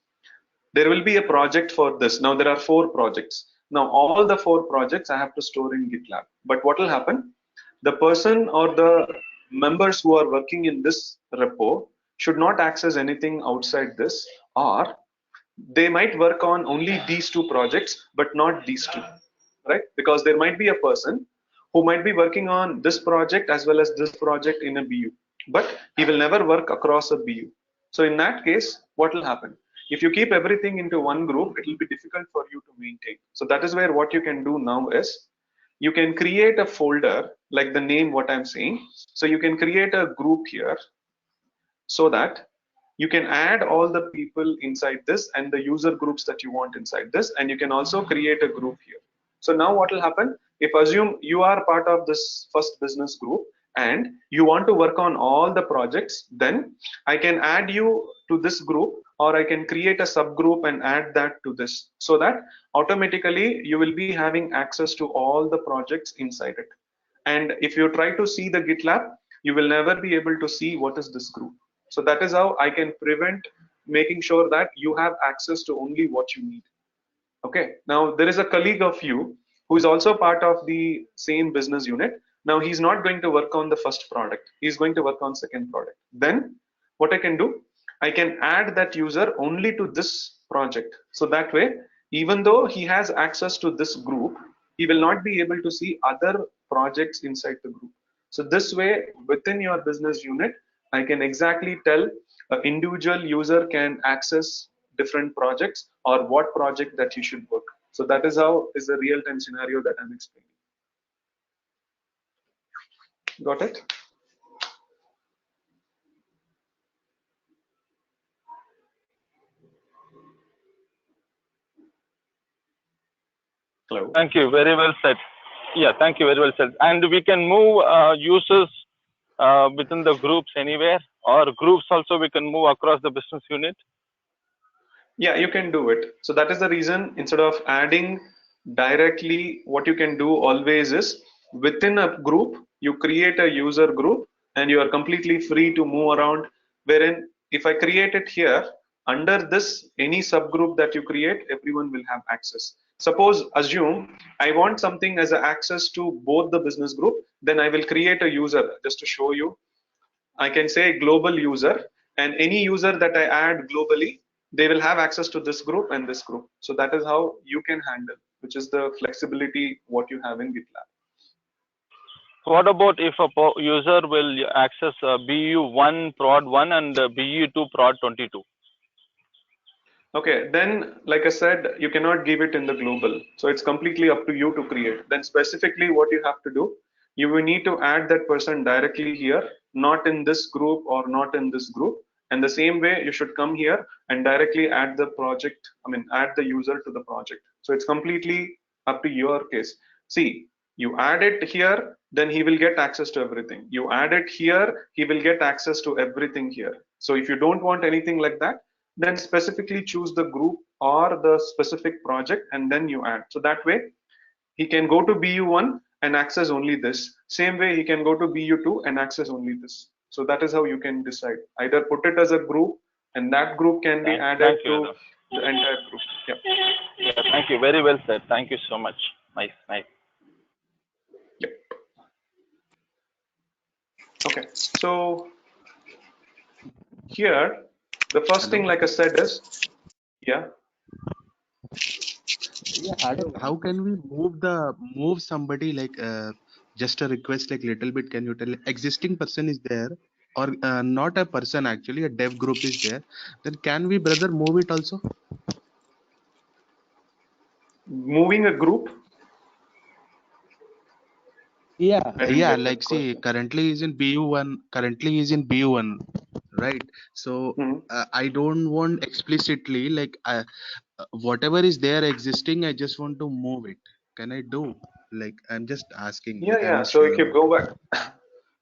There will be a project for this. Now there are 4 projects. Now all the 4 projects I have to store in GitLab. But what will happen? The person or the members who are working in this repo should not access anything outside this, or they might work on only these 2 projects, but not these 2, right? Because there might be a person who might be working on this project as well as this project in a BU, but he will never work across a BU. So in that case, what will happen? If you keep everything into one group, it will be difficult for you to maintain. So that is where what you can do now is, you can create a folder like the name what I'm saying. So you can create a group here, so that you can add all the people inside this and the user groups that you want inside this, and you can also create a group here. So now what will happen, if assume you are part of this first business group and you want to work on all the projects, then I can add you to this group, or I can create a subgroup and add that to this, so that automatically you will be having access to all the projects inside it. And if you try to see the GitLab, you will never be able to see what is this group. So that is how I can prevent making sure that you have access to only what you need. Okay, now there is a colleague of you who is also part of the same business unit. Now he's not going to work on the first product, he's going to work on second product. Then what I can do, I can add that user only to this project. So that way, even though he has access to this group, he will not be able to see other projects inside the group. So this way, within your business unit, I can exactly tell an individual user can access different projects or what project that you should work. So that is how is the real-time scenario that I'm explaining. Got it? Hello. Thank you. Very well said. Yeah, thank you. Very well said. And we can move users within the groups anywhere, or groups also we can move across the business unit. Yeah, you can do it. So that is the reason, instead of adding directly, what you can do always is within a group, you create a user group and you are completely free to move around. Wherein if I create it here, under this, any subgroup that you create, everyone will have access. Suppose, assume I want something as access to both the business group, then I will create a user. Just to show you, I can say global user, and any user that I add globally, they will have access to this group and this group. So that is how you can handle, which is the flexibility what you have in GitLab. What about if a user will access BU1 prod 1 and BU2 prod 22? Okay, then like I said, you cannot give it in the global. So it's completely up to you to create. Then specifically what you have to do, you will need to add that person directly here, not in this group or not in this group. And the same way you should come here and directly add the project, add the user to the project. So it's completely up to your case. See, you add it here, then he will get access to everything. You add it here, he will get access to everything here. So if you don't want anything like that, then specifically choose the group or the specific project and then you add. So that way he can go to BU1 and access only this. Same way he can go to BU2 and access only this. So that is how you can decide. Either put it as a group and that group can be added to the entire group. Yeah. Yeah, thank you. Very well said. Thank you so much. Nice, nice. Yep. Okay, so here the first thing, like I said, is Yeah, Adam, how can we move somebody like just a request like little bit? Can you tell existing person is there or not a person, actually a dev group is there? Then can we brother move it also? moving a group. Yeah, I didn't yeah. get Like that see, question. currently is in BU1. Currently is in BU1, right? So I don't want explicitly like whatever is there existing. I just want to move it. Can I do? Like I'm just asking. Yeah, Like I'm yeah. not So sure if you about go it. back,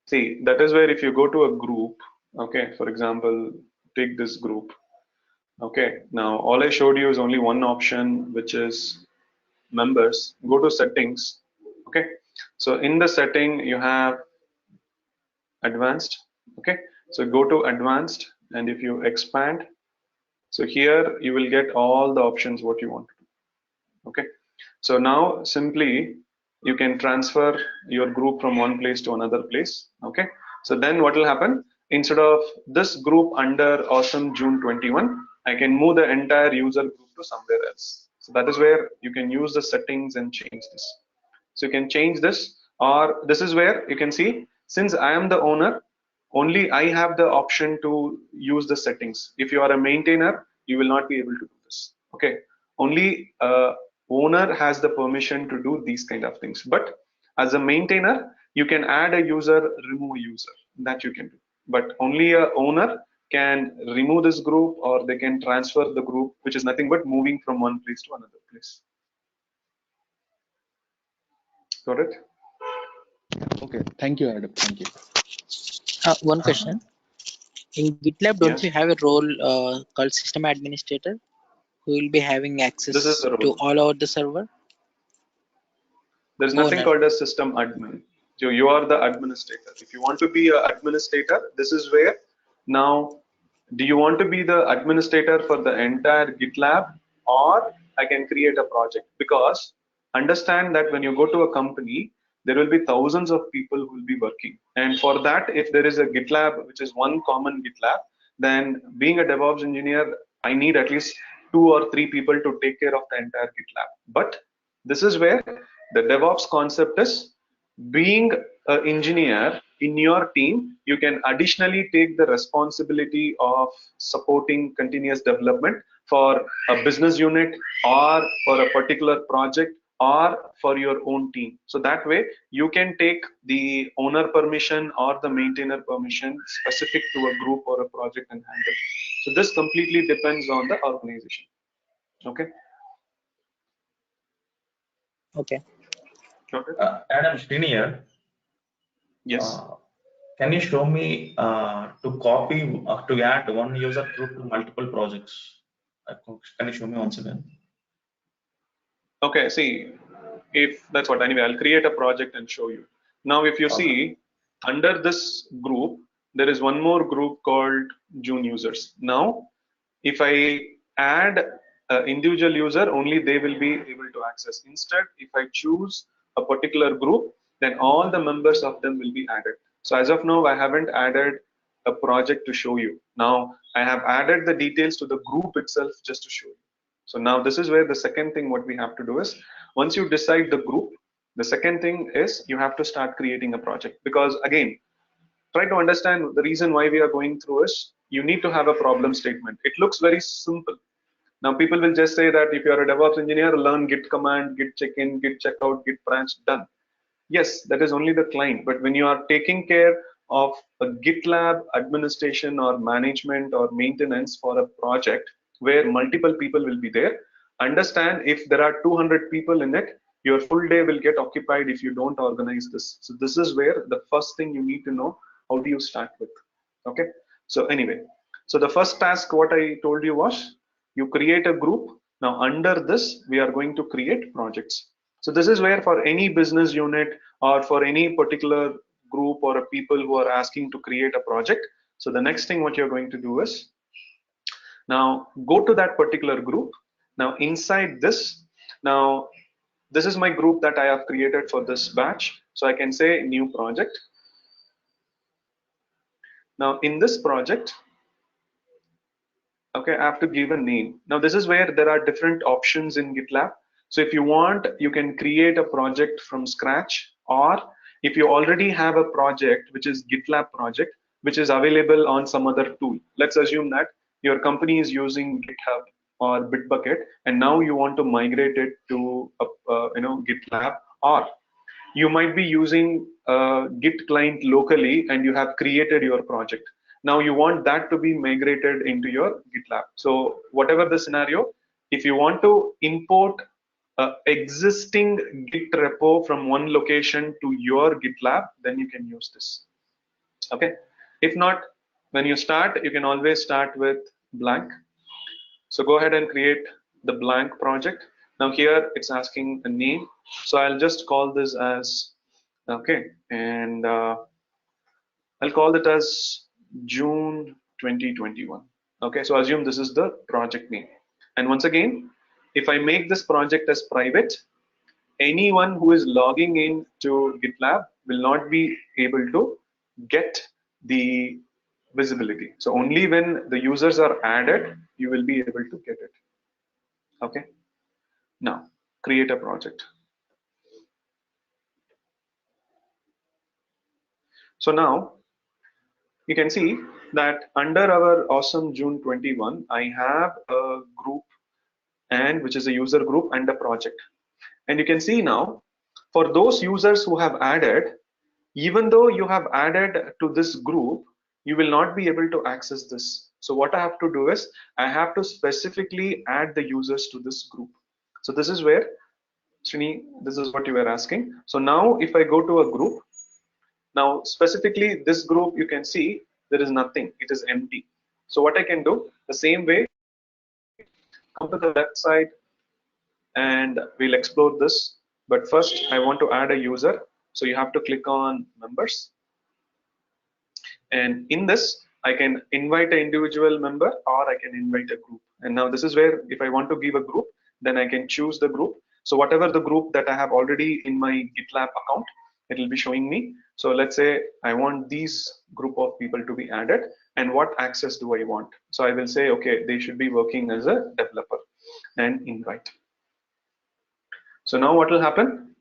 see, that is where if you go to a group, okay, for example, take this group. Okay, now all I showed you is only one option, which is members. Go to settings. Okay, so in the setting, you have advanced. Okay, so go to advanced, and if you expand, so here you will get all the options what you want to do. Okay, so now simply you can transfer your group from one place to another place. Okay, so then what will happen, instead of this group under awesome June 21, I can move the entire user group to somewhere else. So that is where you can use the settings and change this. So you can change this, or this is where you can see, since I am the owner, only I have the option to use the settings. If you are a maintainer, you will not be able to do this. Okay, only owner has the permission to do these kind of things. But as a maintainer, you can add a user, remove a user, that you can do. But only a owner can remove this group or they can transfer the group, which is nothing but moving from one place to another place. Got it? Okay, thank you, Adam. Thank you. One question. In GitLab, don't Yes. you have a role called system administrator who will be having This is access the to role. all over the server? There's nothing Owner. called a system admin. So you are the administrator. If you want to be an administrator, this is where now, do you want to be the administrator for the entire GitLab, or I can create a project? Because understand that when you go to a company, there will be thousands of people who will be working. And for that, if there is a GitLab, which is one common GitLab, then being a DevOps engineer, I need at least 2 or 3 people to take care of the entire GitLab. But this is where the DevOps concept is, being an engineer in your team, you can additionally take the responsibility of supporting continuous development for a business unit or for a particular project or for your own team. So that way you can take the owner permission or the maintainer permission specific to a group or a project and handle. So this completely depends on the organization. Okay. Okay. Adam, Srini here. Yes. Can you show me to copy to add one user group to multiple projects? Can you show me once again? Okay, see, if that's what, anyway, I'll create a project and show you. Now, if you see under this group, there is one more group called June users. Now, if I add an individual user, only they will be able to access. Instead, if I choose a particular group, then all the members of them will be added. So as of now, I haven't added a project to show you. Now, I have added the details to the group itself just to show you. So now this is where the second thing what we have to do is, once you decide the group, the second thing is you have to start creating a project. Because again, try to understand the reason why we are going through is you need to have a problem statement. It looks very simple. Now people will just say that if you are a DevOps engineer, learn git command, git check-in, git checkout, git branch, done. Yes, that is only the client. But when you are taking care of a GitLab administration or management or maintenance for a project where multiple people will be there, understand if there are 200 people in it, your full day will get occupied if you don't organize this. So this is where the first thing you need to know, how do you start with? Okay. So anyway, so the first task what I told you was you create a group. Now under this, we are going to create projects. So this is where for any business unit or for any particular group or a people who are asking to create a project. So the next thing what you're going to do is now go to that particular group. Now inside this, now this is my group that I have created for this batch. So I can say new project. Now in this project, okay, I have to give a name. Now this is where there are different options in GitLab. So if you want, you can create a project from scratch, or if you already have a project, which is GitLab project, which is available on some other tool. Let's assume that your company is using GitHub or Bitbucket, and now you want to migrate it to GitLab, or you might be using Git client locally and you have created your project. Now you want that to be migrated into your GitLab. So whatever the scenario, if you want to import existing Git repo from one location to your GitLab, then you can use this. Okay. If not, when you start, you can always start with blank. So go ahead and create the blank project. Now here it's asking a name. So I'll just call this as, okay, and I'll call it as June 2021. Okay, so assume this is the project name. And once again, if I make this project as private, anyone who is logging in to GitLab will not be able to get the visibility. So only when the users are added, you will be able to get it. Okay. Now create a project. So now you can see that under our awesome June 21, I have a group, and which is a user group and a project. And you can see now for those users who have added, even though you have added to this group, you will not be able to access this. So what I have to do is I have to specifically add the users to this group. So this is where, Srini, this is what you were asking. So now if I go to a group, now specifically this group, you can see there is nothing, it is empty. So what I can do, the same way, come to the website and we'll explore this. But first I want to add a user. So you have to click on members. And in this, I can invite an individual member or I can invite a group. And now this is where if I want to give a group, then I can choose the group. So whatever the group that I have already in my GitLab account, it will be showing me. So let's say I want these group of people to be added and what access do I want? So I will say, okay, they should be working as a developer and invite. So now what will happen?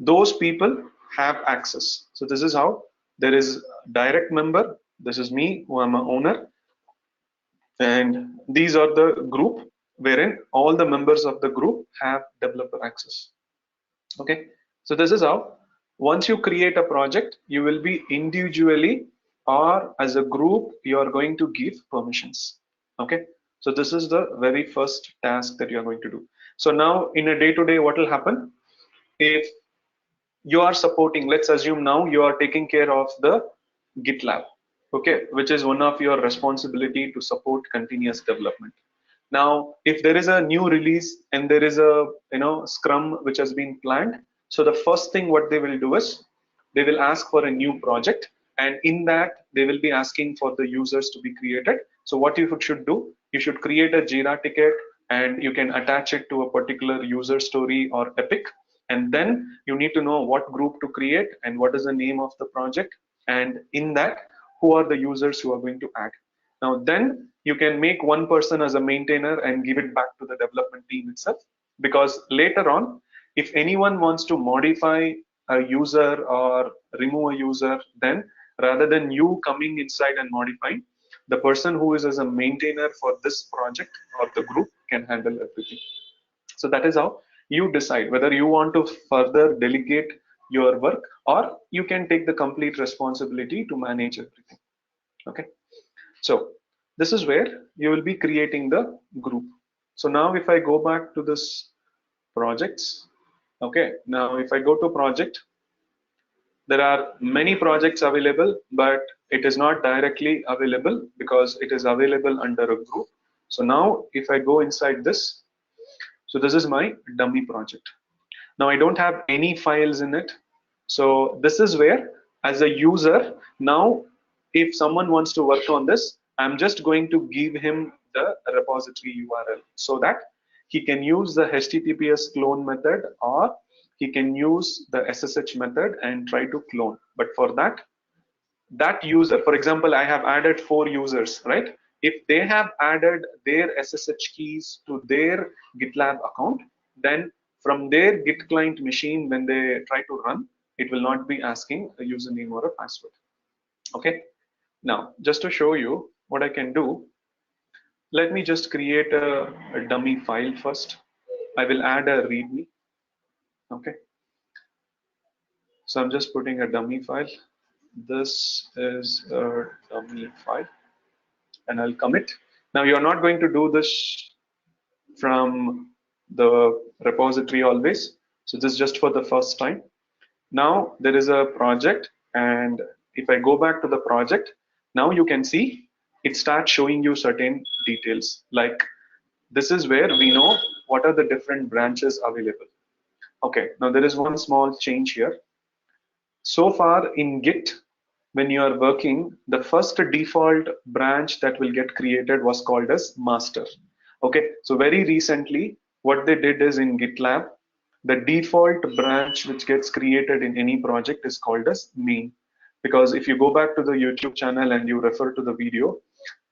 Those people have access. So this is how there is direct member. This is me who am an owner. And these are the group wherein all the members of the group have developer access. Okay. So this is how once you create a project, you will be individually or as a group, you are going to give permissions. Okay. So this is the very first task that you are going to do. So now in a day-to-day, what will happen? If you are supporting, let's assume now you are taking care of the GitLab, okay, which is one of your responsibility to support continuous development. Now if there is a new release and there is a scrum which has been planned, so the first thing what they will do is they will ask for a new project, and in that they will be asking for the users to be created. So what you should do, you should create a Jira ticket and you can attach it to a particular user story or epic, and then you need to know what group to create and what is the name of the project, and in that who are the users who are going to add. Now then you can make one person as a maintainer and give it back to the development team itself, because later on if anyone wants to modify a user or remove a user, then rather than you coming inside and modifying, the person who is as a maintainer for this project or the group can handle everything. So that is how you decide whether you want to further delegate your work or you can take the complete responsibility to manage everything. Okay. So this is where you will be creating the group. So now if I go back to this projects, okay, now if I go to project, there are many projects available, but it is not directly available because it is available under a group. So now if I go inside this, so this is my dummy project. Now I don't have any files in it. So this is where as a user, now if someone wants to work on this, I'm just going to give him the repository URL so that he can use the HTTPS clone method or he can use the SSH method and try to clone. But for that user, for example, I have added 4 users, right? If they have added their SSH keys to their GitLab account, then from their Git client machine, when they try to run, it will not be asking a username or a password. Okay. Now, just to show you what I can do, let me just create a dummy file first. I will add a README. Okay. So I'm just putting a dummy file. This is a dummy file and I'll commit. Now you're not going to do this from the repository always. So this is just for the first time. Now there is a project, and if I go back to the project, now you can see it starts showing you certain details. Like this is where we know what are the different branches available. Okay, now there is one small change here. So far in Git, when you are working, the first default branch that will get created was called as master. Okay, so very recently, what they did is in GitLab, the default branch which gets created in any project is called as main. Because if you go back to the YouTube channel and you refer to the video,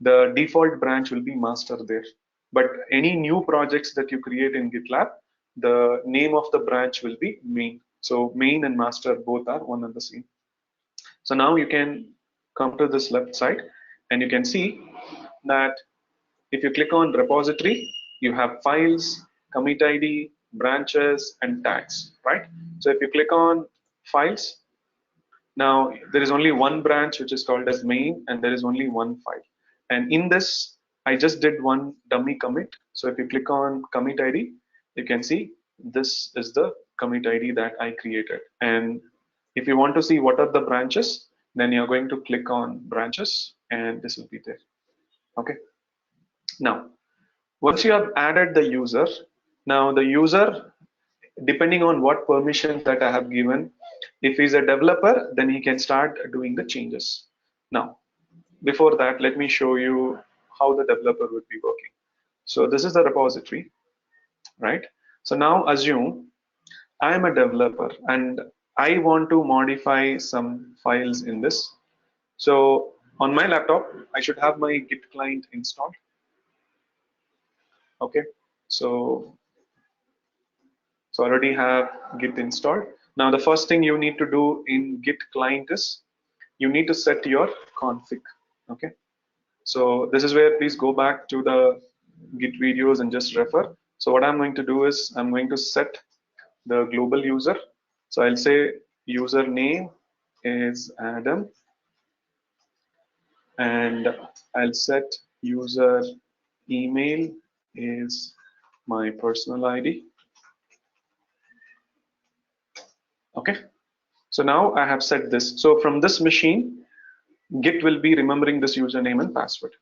the default branch will be master there. But any new projects that you create in GitLab, the name of the branch will be main. So main and master both are one and the same. So now you can come to this left side and you can see that if you click on repository, you have files, commit ID, branches, and tags, right? So if you click on files, Now there is only one branch which is called as main, and there is only one file. And in this, I just did one dummy commit. So if you click on commit ID, you can see this is the commit ID that I created. And if you want to see what are the branches, then you're going to click on branches, and this will be there. Okay. Now, once you have added the user, now the user, depending on what permissions that I have given, if he's a developer, then he can start doing the changes. Now, before that, let me show you how the developer would be working. So this is the repository, right? So now assume I am a developer and I want to modify some files in this. So on my laptop, I should have my Git client installed. Okay, so already have Git installed. Now the first thing you need to do in Git client is you need to set your config. Okay, so this is where please go back to the Git videos and just refer. So what I'm going to do is I'm going to set the global user. So I'll say username is Adam, and I'll set user email is my personal ID. Okay, so now I have set this. So from this machine, Git will be remembering this username and password.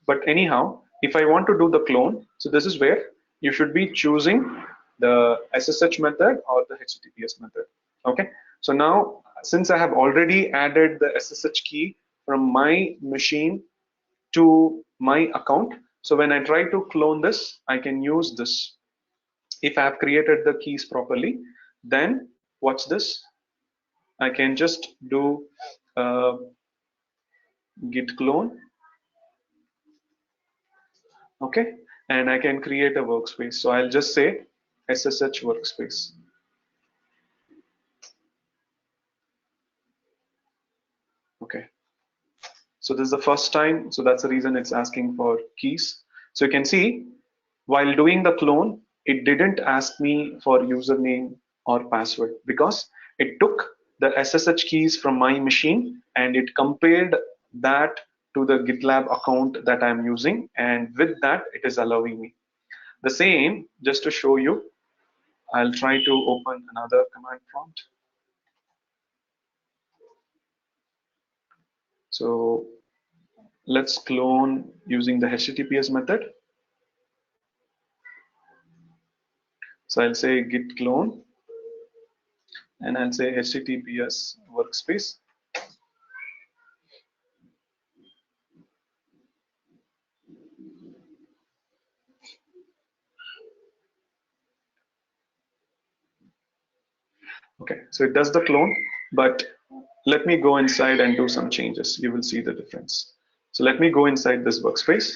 But anyhow, if I want to do the clone, so this is where you should be choosing the SSH method or the HTTPS method. Okay, so now since I have already added the SSH key from my machine to my account, so when I try to clone this, I can use this. If I have created the keys properly, then watch this. I can just do git clone. Okay, and I can create a workspace. So I'll just say SSH workspace. Okay, so this is the first time, so that's the reason it's asking for keys. So you can see while doing the clone, it didn't ask me for username or password because it took the SSH keys from my machine and it compared that to the GitLab account that I'm using, and with that it is allowing me. The same, just to show you, I'll try to open another command prompt. So let's clone using the HTTPS method. So I'll say git clone and I'll say HTTPS workspace. Okay, so it does the clone, but let me go inside and do some changes. You will see the difference. So let me go inside this workspace.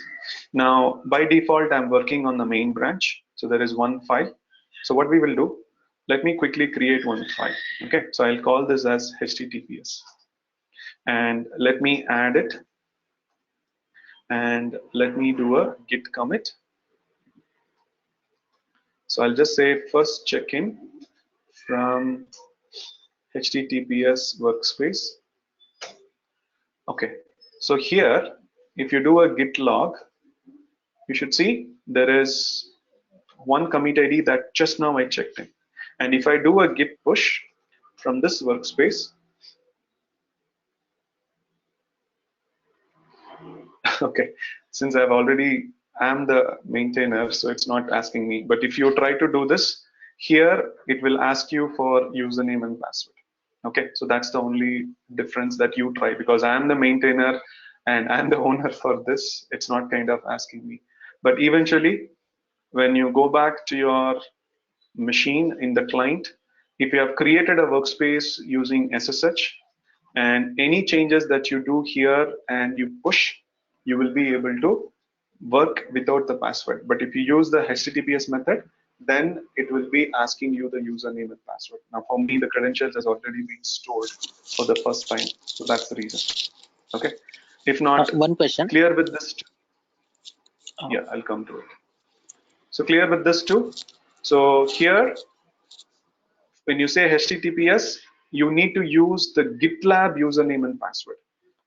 Now, by default, I'm working on the main branch. So there is one file. So what we will do, let me quickly create one file. Okay, so I'll call this as HTTPS. And let me add it. And let me do a git commit. So I'll just say first check-in from HTTPS workspace. Okay, so here, if you do a git log, you should see there is one commit ID that just now I checked in. And if I do a git push from this workspace, okay, since I'm the maintainer, so it's not asking me. But if you try to do this, here it will ask you for username and password. Okay, so that's the only difference that you try, because I'm the maintainer and I'm the owner for this. It's not kind of asking me. But eventually, when you go back to your machine in the client, if you have created a workspace using SSH, and any changes that you do here and you push, you will be able to work without the password. But if you use the HTTPS method, then it will be asking you the username and password. Now for me, the credentials has already been stored for the first time, so that's the reason. Okay, if not One question. clear with this too? Yeah, I'll come to it. So clear with this too? So here, when you say HTTPS, you need to use the GitLab username and password.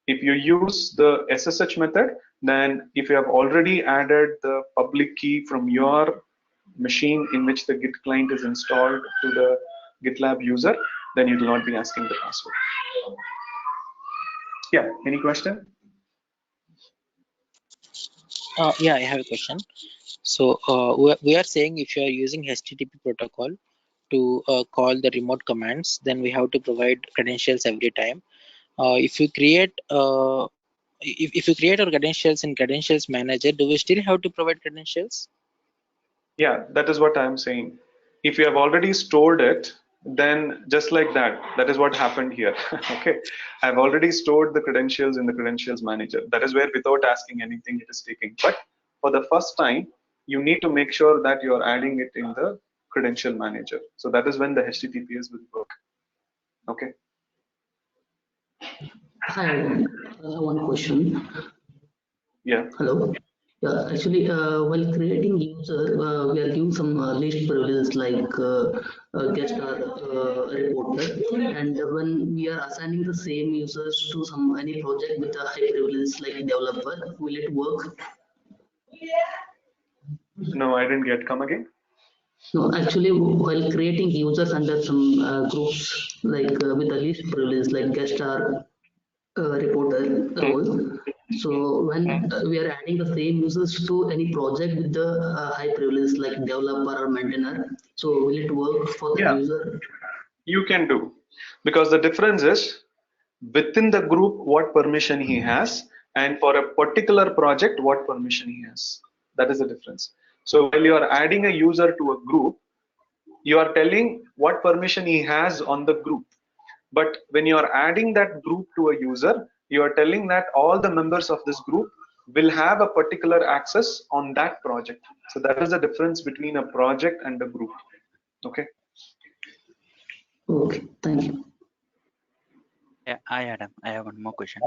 If you use the SSH method, then if you have already added the public key from your machine in which the Git client is installed to the GitLab user, then you will not be asking the password. Yeah, any question? Yeah, I have a question. So we are saying if you are using HTTP protocol to call the remote commands, then we have to provide credentials every time. If you create if you create our credentials in credentials manager, do we still have to provide credentials? Yeah, that is what I'm saying. If you have already stored it, then just like that, that is what happened here. Okay, I've already stored the credentials in the credentials manager. That is where without asking anything, it is taking. But for the first time, you need to make sure that you're adding it in the credential manager. So that is when the HTTPS will work. Okay. I have one question. Yeah. Hello. Yeah, actually, while creating user, we are giving some list privileges like guest or reporter, and when we are assigning the same users to some any project with a high privilege like developer, will it work? No, I didn't get. Come again. No, actually, while creating users under some groups like with a least privilege like guest or reporter role. So when we are adding the same users to any project with the high privilege like developer or maintainer, so will it work for that Yeah, user? you can do, because the difference is within the group what permission he has, and for a particular project what permission he has. That is the difference. So while you are adding a user to a group, you are telling what permission he has on the group. But when you are adding that group to a user, you are telling that all the members of this group will have a particular access on that project. So that is the difference between a project and a group. Okay. Okay, thank you. Yeah, hi Adam. I have one more question.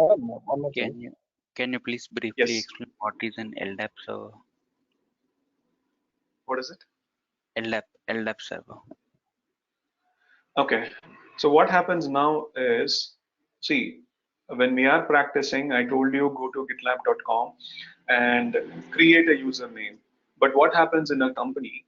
Can you please briefly Yes. explain what is an LDAP server? What is it? LDAP server. Okay. So what happens now is, see, when we are practicing, I told you go to gitlab.com and create a username. But what happens in a company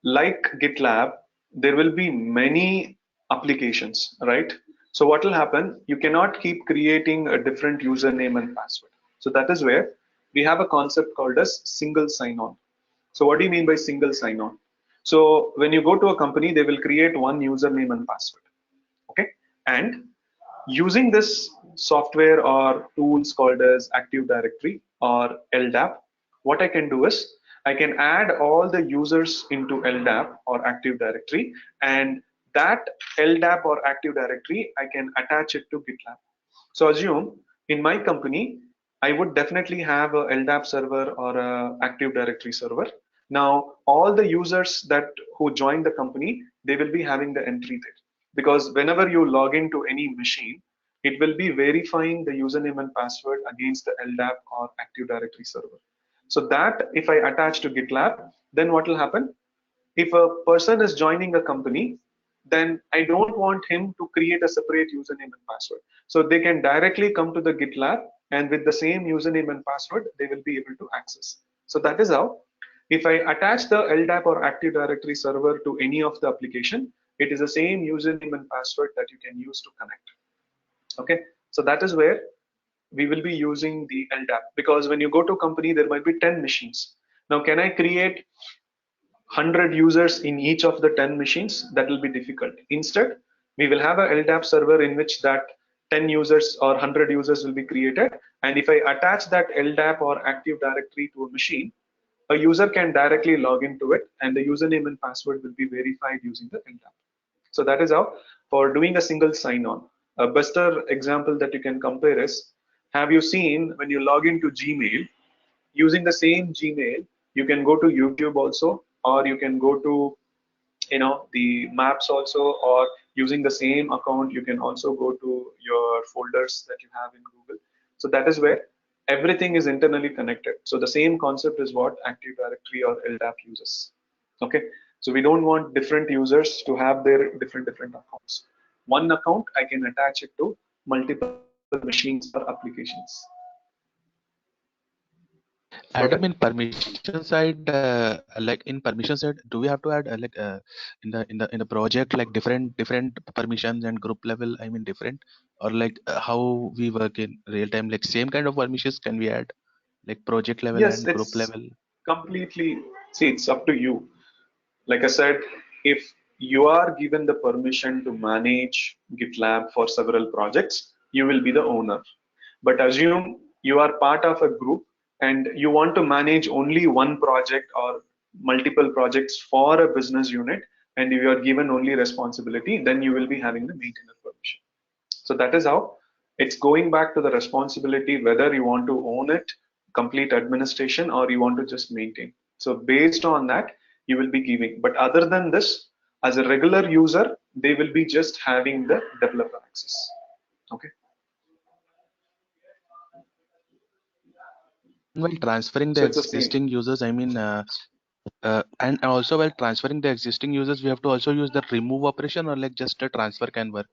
like GitLab, there will be many applications, right? So what will happen? You cannot keep creating a different username and password. So that is where we have a concept called as single sign-on. So what do you mean by single sign-on? So when you go to a company, they will create one username and password. Okay, and using this software or tools called as Active Directory or LDAP, what I can do is I can add all the users into LDAP or Active Directory, and that LDAP or Active Directory I can attach it to GitLab. So assume in my company I would definitely have a LDAP server or a Active Directory server. Now all the users that who join the company, they will be having the entry there, because whenever you log into any machine, it will be verifying the username and password against the LDAP or Active Directory server. So that if I attach to GitLab, then what will happen? If a person is joining a company, then I don't want him to create a separate username and password. So they can directly come to the GitLab, and with the same username and password, they will be able to access. So that is how, if I attach the LDAP or Active Directory server to any of the application, it is the same username and password that you can use to connect. Okay, so that is where we will be using the LDAP, because when you go to a company, there might be 10 machines. Now, can I create 100 users in each of the 10 machines? That will be difficult. Instead, we will have a LDAP server in which that 10 users or 100 users will be created. And if I attach that LDAP or Active Directory to a machine, a user can directly log into it, and the username and password will be verified using the LDAP. So that is how, for doing a single sign-on. A better example that you can compare is, have you seen when you log into Gmail, using the same Gmail, you can go to YouTube also, or you can go to the maps also, or using the same account you can also go to your folders that you have in Google. So that is where everything is internally connected. So the same concept is what Active Directory or LDAP uses. Okay, so we don't want different users to have their different accounts. one account, I can attach it to multiple machines or applications. Adam, in permission side, like in permission side, do we have to add in the project like different permissions and group level? I mean different, or like how we work in real time, like same kind of permissions can we add, like project level Yes, and group it's level? completely, see, it's up to you. Like I said, if you are given the permission to manage GitLab for several projects, you will be the owner. But assume you are part of a group and you want to manage only one project or multiple projects for a business unit, and you are given only responsibility, then you will be having the maintainer permission. So that is how it's going back to the responsibility, whether you want to own it, complete administration, or you want to just maintain. So based on that, you will be giving. But other than this, as a regular user, they will be just having the developer access. Okay. While transferring the So it's the same. existing users, I mean, and also while transferring the existing users, we have to also use the remove operation, or like just a transfer can work.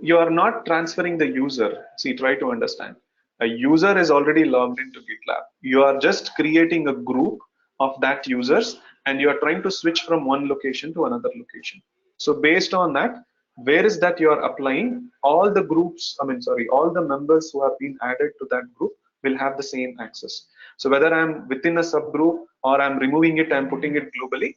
You are not transferring the user. See, try to understand. A user is already logged into GitLab. You are just creating a group of that users and you are trying to switch from one location to another location. So based on that, where is that you are applying? All the groups, all the members who have been added to that group will have the same access. So whether I'm within a subgroup or I'm removing it, I'm putting it globally,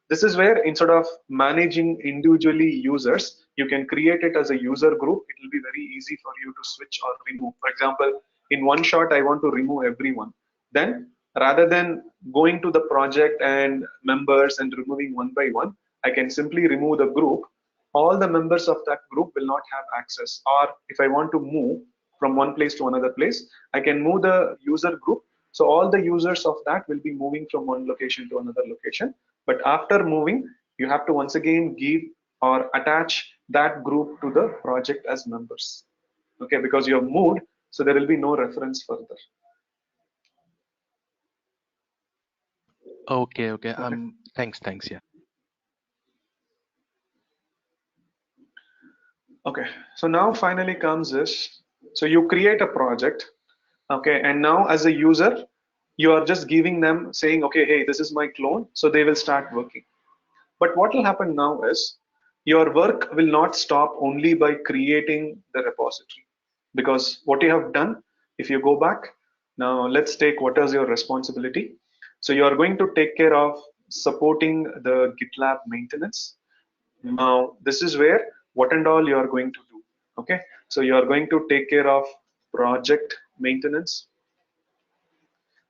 this is where instead of managing individually users, you can create it as a user group. It will be very easy for you to switch or remove. For example, in one shot, I want to remove everyone. Then rather than going to the project and members and removing one by one, I can simply remove the group. All the members of that group will not have access. Or if I want to move from one place to another place, I can move the user group. So all the users of that will be moving from one location to another location. But after moving, you have to once again give or attach that group to the project as members. Okay, because you have moved, so there will be no reference further. Okay. Okay. Thanks. Yeah. Okay, so now finally comes this. So you create a project, okay, and now as a user, you are just giving them saying, okay, hey, this is my clone, so they will start working. But what will happen now is your work will not stop only by creating the repository, because what you have done, if you go back, now let's take what is your responsibility. So you are going to take care of supporting the GitLab maintenance. Now this is where what and all you are going to do. Okay, so you are going to take care of project maintenance.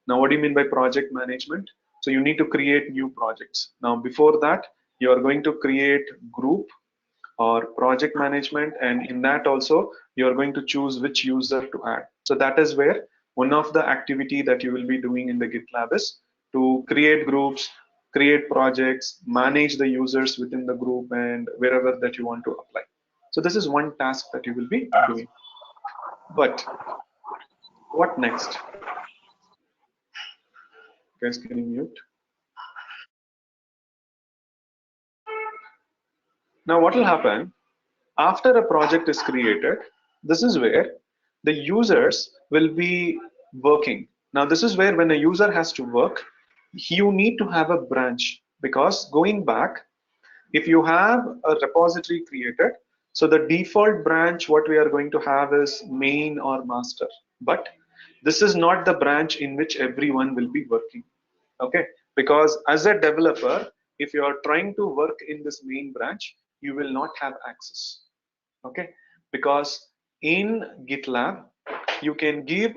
Now what do you mean by project management? So you need to create new projects. Now before that, you are going to create group or project management, and in that also you are going to choose which user to add. So that is where one of the activity that you will be doing in the GitLab is to create groups, create projects, manage the users within the group and wherever that you want to apply. So this is one task that you will be doing. But what next? Guys, can you mute? Now what will happen after a project is created? This is where the users will be working. Now this is where when a user has to work, you need to have a branch, because going back, if you have a repository created, so the default branch what we are going to have is main or master, but this is not the branch in which everyone will be working. Okay, because as a developer, if you are trying to work in this main branch, you will not have access. Okay, because in GitLab you can give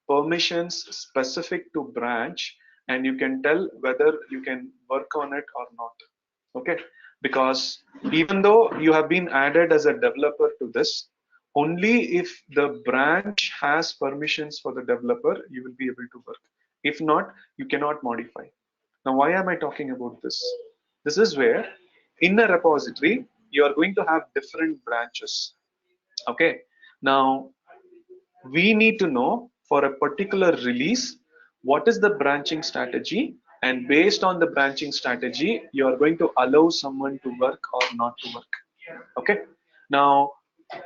permissions specific to branch and you can tell whether you can work on it or not. Okay, because even though you have been added as a developer to this, only if the branch has permissions for the developer you will be able to work. If not, you cannot modify. Now why am I talking about this? This is where in a repository you are going to have different branches. Okay, now we need to know for a particular release what is the branching strategy, and based on the branching strategy you are going to allow someone to work or not to work. Okay. Now,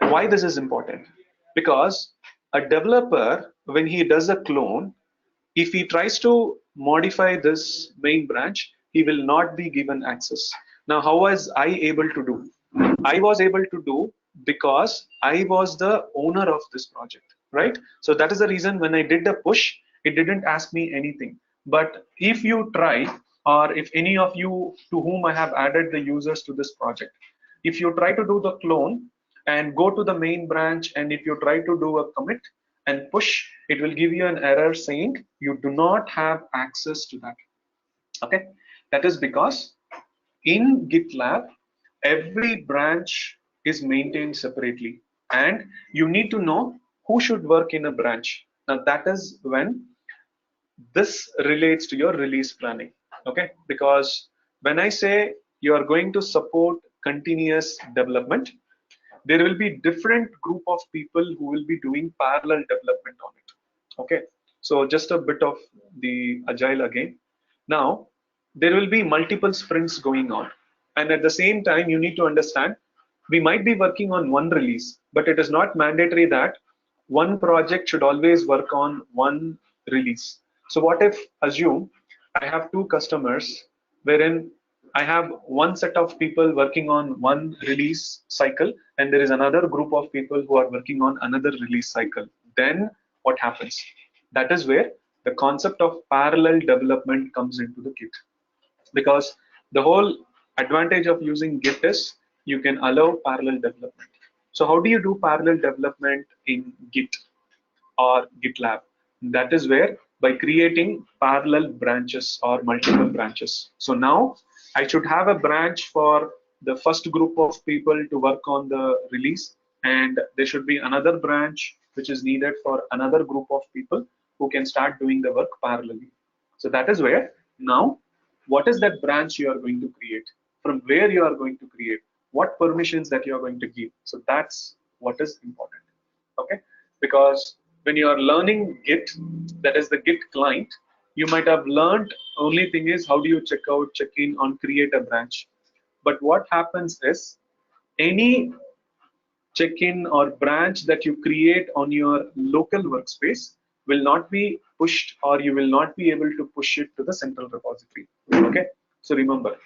why this is important? Because a developer, when he does a clone, if he tries to modify this main branch, he will not be given access. Now, how was I able to do? I was able to do because I was the owner of this project, right? So that is the reason when I did the push, it didn't ask me anything. But if you try, or if any of you to whom I have added the users to this project, if you try to do the clone and go to the main branch, and if you try to do a commit and push, it will give you an error saying you do not have access to that. Okay, that is because in GitLab, every branch is maintained separately, and you need to know who should work in a branch. Now, that is when this relates to your release planning. Okay, because when I say you are going to support continuous development, there will be different group of people who will be doing parallel development on it. Okay, so just a bit of the agile again. Now, there will be multiple sprints going on, and at the same time you need to understand we might be working on one release, but it is not mandatory that one project should always work on one release. So what if, assume I have two customers wherein I have one set of people working on one release cycle, and there is another group of people who are working on another release cycle. Then what happens? That is where the concept of parallel development comes into the Git, because the whole advantage of using Git is you can allow parallel development. So how do you do parallel development in Git or GitLab? That is where by creating parallel branches or multiple branches. So now I should have a branch for the first group of people to work on the release, and there should be another branch which is needed for another group of people who can start doing the work parallelly. So that is where now what is that branch you are going to create, from where you are going to create, what permissions that you are going to give. So that's what is important. Okay, because when you are learning Git, that is the Git client, you might have learned only thing is how do you check out, check in on create a branch. But what happens is any check-in or branch that you create on your local workspace will not be pushed, or you will not be able to push it to the central repository. Okay, so remember,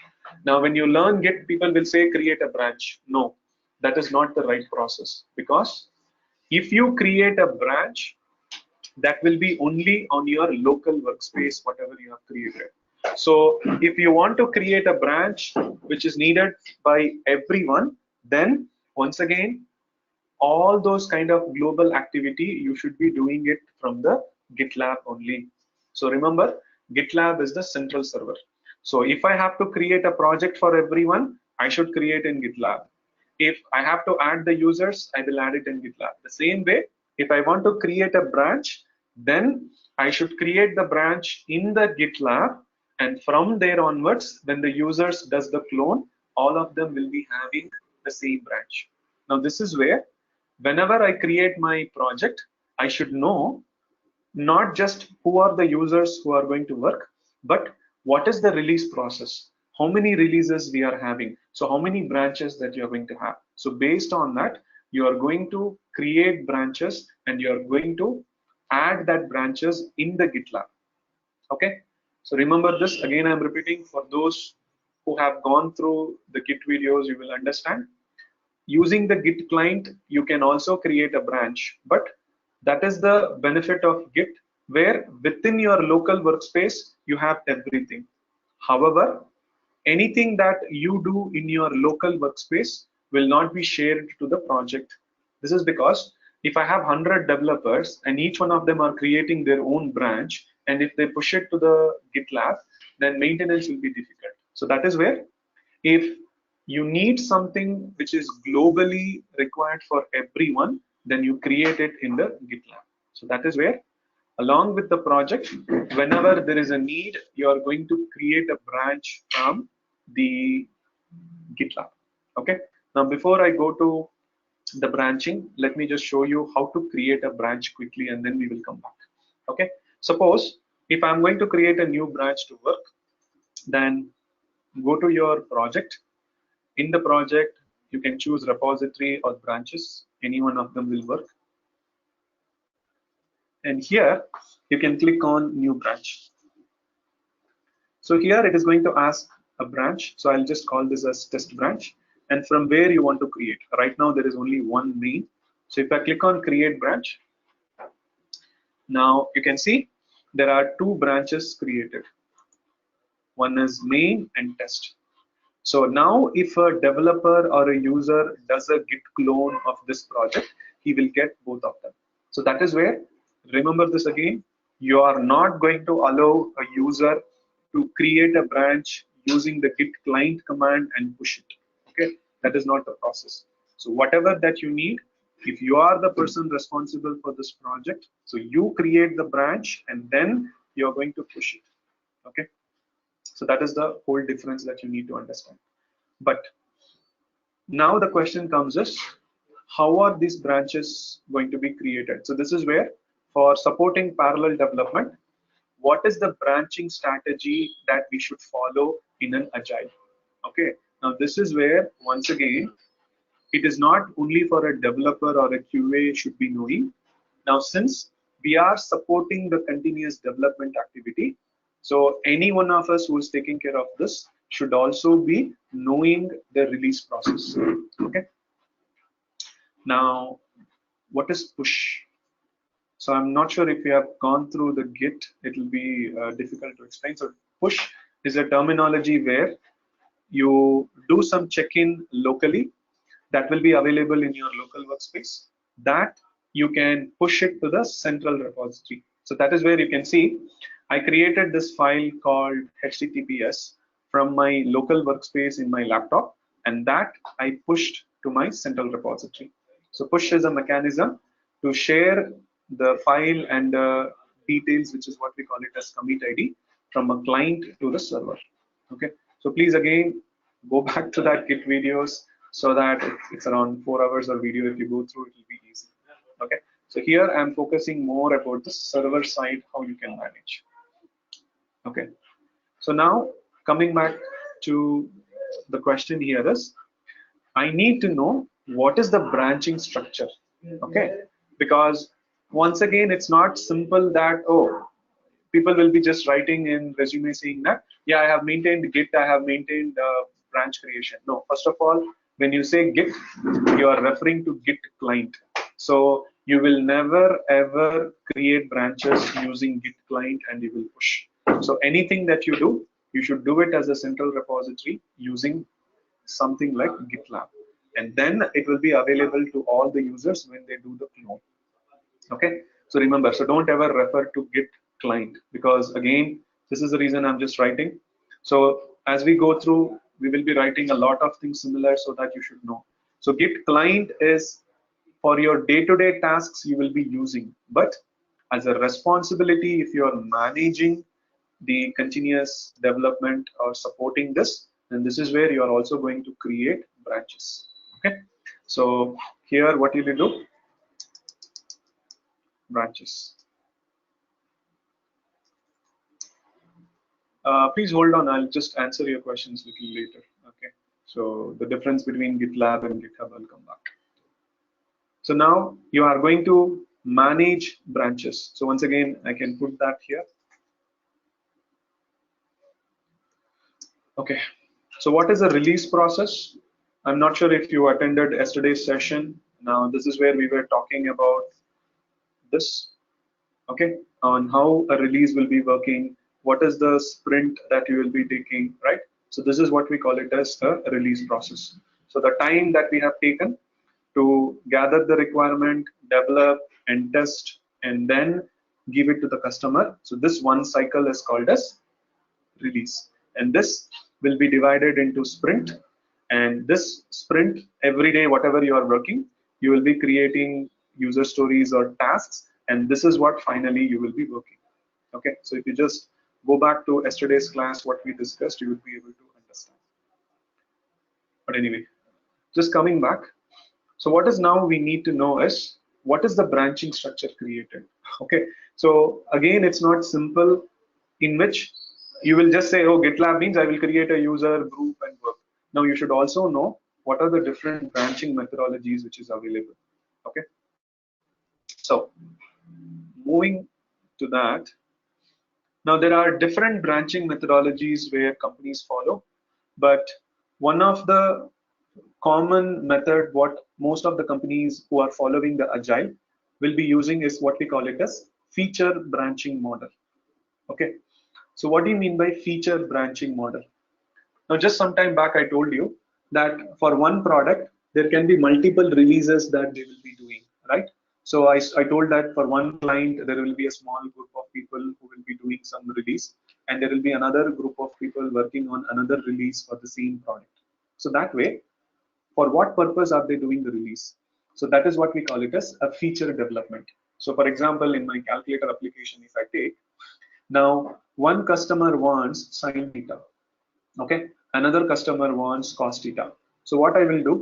now when you learn Git, people will say create a branch. No, that is not the right process, because if you create a branch, that will be only on your local workspace, whatever you have created. So if you want to create a branch which is needed by everyone, then once again, all those kind of global activity, you should be doing it from the GitLab only. So remember, GitLab is the central server. So if I have to create a project for everyone, I should create in GitLab. If I have to add the users, I will add it in GitLab. The same way, if I want to create a branch, then I should create the branch in the GitLab, and from there onwards, when the users does the clone, all of them will be having the same branch. Now this is where whenever I create my project, I should know not just who are the users who are going to work, but what is the release process, how many releases we are having, so how many branches that you are going to have. So based on that, you are going to create branches, and you are going to add that branches in the GitLab. Okay, so remember this again, I'm repeating for those who have gone through the Git videos, you will understand. Using the Git client, you can also create a branch, but that is the benefit of Git, where within your local workspace, you have everything. However, anything that you do in your local workspace will not be shared to the project. This is because if I have 100 developers and each one of them are creating their own branch, and if they push it to the GitLab, then maintenance will be difficult. So that is where, if you need something which is globally required for everyone, then you create it in the GitLab. So that is where, along with the project, whenever there is a need, you are going to create a branch from the GitLab. Okay. Now, before I go to the branching, let me just show you how to create a branch quickly, and then we will come back. Okay. Suppose if I'm going to create a new branch to work, then go to your project. In the project, You can choose repository or branches. Any one of them will work. And here you can click on new branch. So here it is going to ask a branch. So I'll just call this as test branch, and from where you want to create. Right now there is only one main. So if I click on create branch, now you can see there are two branches created. One is main and test. So now if a developer or a user does a git clone of this project, he will get both of them. So that is where, remember this again, you are not going to allow a user to create a branch using the git client command and push it. Okay, that is not the process. So whatever that you need, if you are the person responsible for this project, so you create the branch and then you're going to push it. Okay, so that is the whole difference that you need to understand. But now the question comes is, how are these branches going to be created? So this is where, for supporting parallel development, what is the branching strategy that we should follow in an agile? Okay, now this is where, once again, it is not only for a developer or a QA should be knowing. Now, since we are supporting the continuous development activity, so any one of us who is taking care of this should also be knowing the release process. Okay. Now, what is push? So I'm not sure if you have gone through the Git, it will be difficult to explain. So push is a terminology where you do some check-in locally that will be available in your local workspace, that you can push it to the central repository. So that is where you can see I created this file called HTTPS from my local workspace in my laptop, and that I pushed to my central repository. So push is a mechanism to share the file and the details, which is what we call it as commit ID, from a client to the server. Okay, so please again go back to that Git videos, so that it's around 4 hours of video. If you go through, it will be easy. Okay, so here I'm focusing more about the server side, how you can manage. Okay, so now coming back to the question here is, I need to know what is the branching structure. Okay, because once again, it's not simple that, oh, people will be just writing in resume saying that, yeah, I have maintained Git, I have maintained branch creation. No, first of all, when you say Git, you are referring to Git client. So you will never ever create branches using Git client and you will push. So anything that you do, you should do it as a central repository using something like GitLab. And then it will be available to all the users when they do the clone. Okay, so remember, so don't ever refer to Git client, because again, this is the reason I'm just writing. So as we go through, we will be writing a lot of things similar, so that you should know. So Git client is for your day-to-day tasks you will be using, but as a responsibility, if you are managing the continuous development or supporting this, then this is where you are also going to create branches. Okay, so here what you will do, branches. Please hold on, I'll just answer your questions a little later. Okay, so the difference between GitLab and GitHub, I'll come back. So now you are going to manage branches. So once again, I can put that here. Okay, so what is the release process? I'm not sure if you attended yesterday's session. Now this is where we were talking about this. Okay, on how a release will be working, what is the sprint that you will be taking, right? So this is what we call it as a release process. So the time that we have taken to gather the requirement, develop and test, and then give it to the customer. So this one cycle is called as release, and this will be divided into sprint. And this sprint, every day, whatever you are working, you will be creating user stories or tasks, and this is what finally you will be working. Okay, so if you just go back to yesterday's class, what we discussed, you will be able to understand. But anyway, just coming back, so what is now we need to know is, what is the branching structure created? Okay, so again, it's not simple in which you will just say, oh, GitLab means I will create a user group and work. Now you should also know what are the different branching methodologies which is available. Okay, so moving to that, now there are different branching methodologies where companies follow, but one of the common method what most of the companies who are following the agile will be using is what we call it as feature branching model. Okay, so what do you mean by feature branching model? Now, just some time back, I told you that for one product, there can be multiple releases that they will be doing, right? So I told that for one client, there will be a small group of people who will be doing some release, and there will be another group of people working on another release for the same product. So that way, for what purpose are they doing the release? So that is what we call it as a feature development. So for example, in my calculator application, if I take, now one customer wants sin theta. Okay, another customer wants cos theta. So what I will do,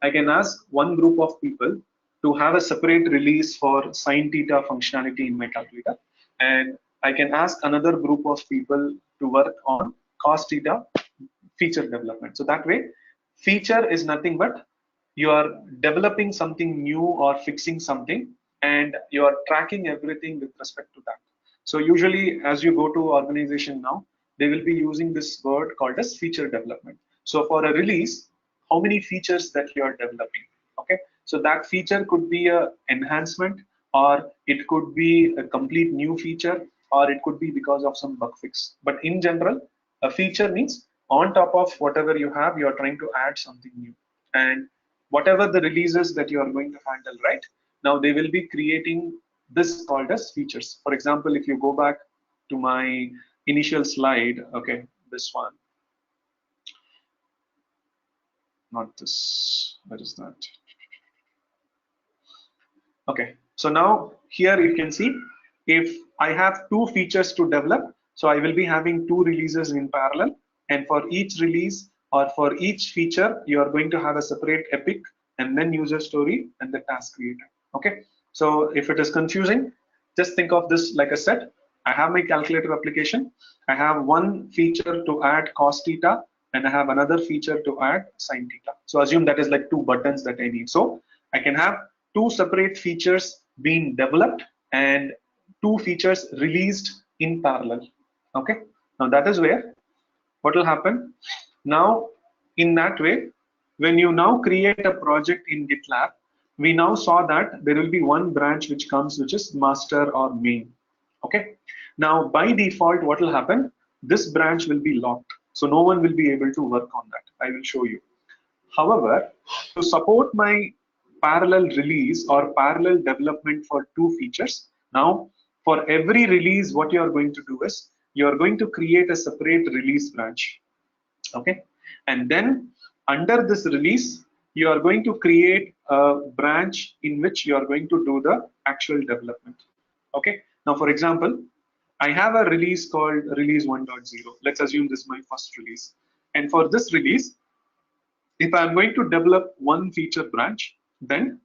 I can ask one group of people to have a separate release for sin theta functionality in my calculator, and I can ask another group of people to work on cos theta feature development. So that way, feature is nothing but you are developing something new or fixing something, and you are tracking everything with respect to that. So usually as you go to organization now, they will be using this word called as feature development. So for a release, how many features that you are developing? Okay, so that feature could be a enhancement, or it could be a complete new feature, or it could be because of some bug fix. But in general, a feature means on top of whatever you have, you are trying to add something new. And whatever the releases that you are going to handle, right now, they will be creating this called as features. For example, if you go back to my initial slide, okay, this one, not this, where is that? Okay, so now here you can see if I have two features to develop, so I will be having two releases in parallel, and for each release or for each feature, you are going to have a separate epic and then user story and the task creator. Okay, so if it is confusing, just think of this like a set. I have my calculator application. I have one feature to add cos theta, and I have another feature to add sin theta. So assume that is like two buttons that I need. So I can have two separate features being developed and two features released in parallel. Okay, now that is where what will happen. Now in that way, when you now create a project in GitLab, we now saw that there will be one branch which comes, which is master or main. Okay, now by default what will happen, this branch will be locked, so no one will be able to work on that. I will show you. However, to support my parallel release or parallel development for two features, now for every release, what you are going to do is you are going to create a separate release branch. Okay, and then under this release, you are going to create a branch in which you are going to do the actual development. Okay, now for example, I have a release called release 1.0. Let's assume this is my first release, and for this release, if I'm going to develop one feature branch, then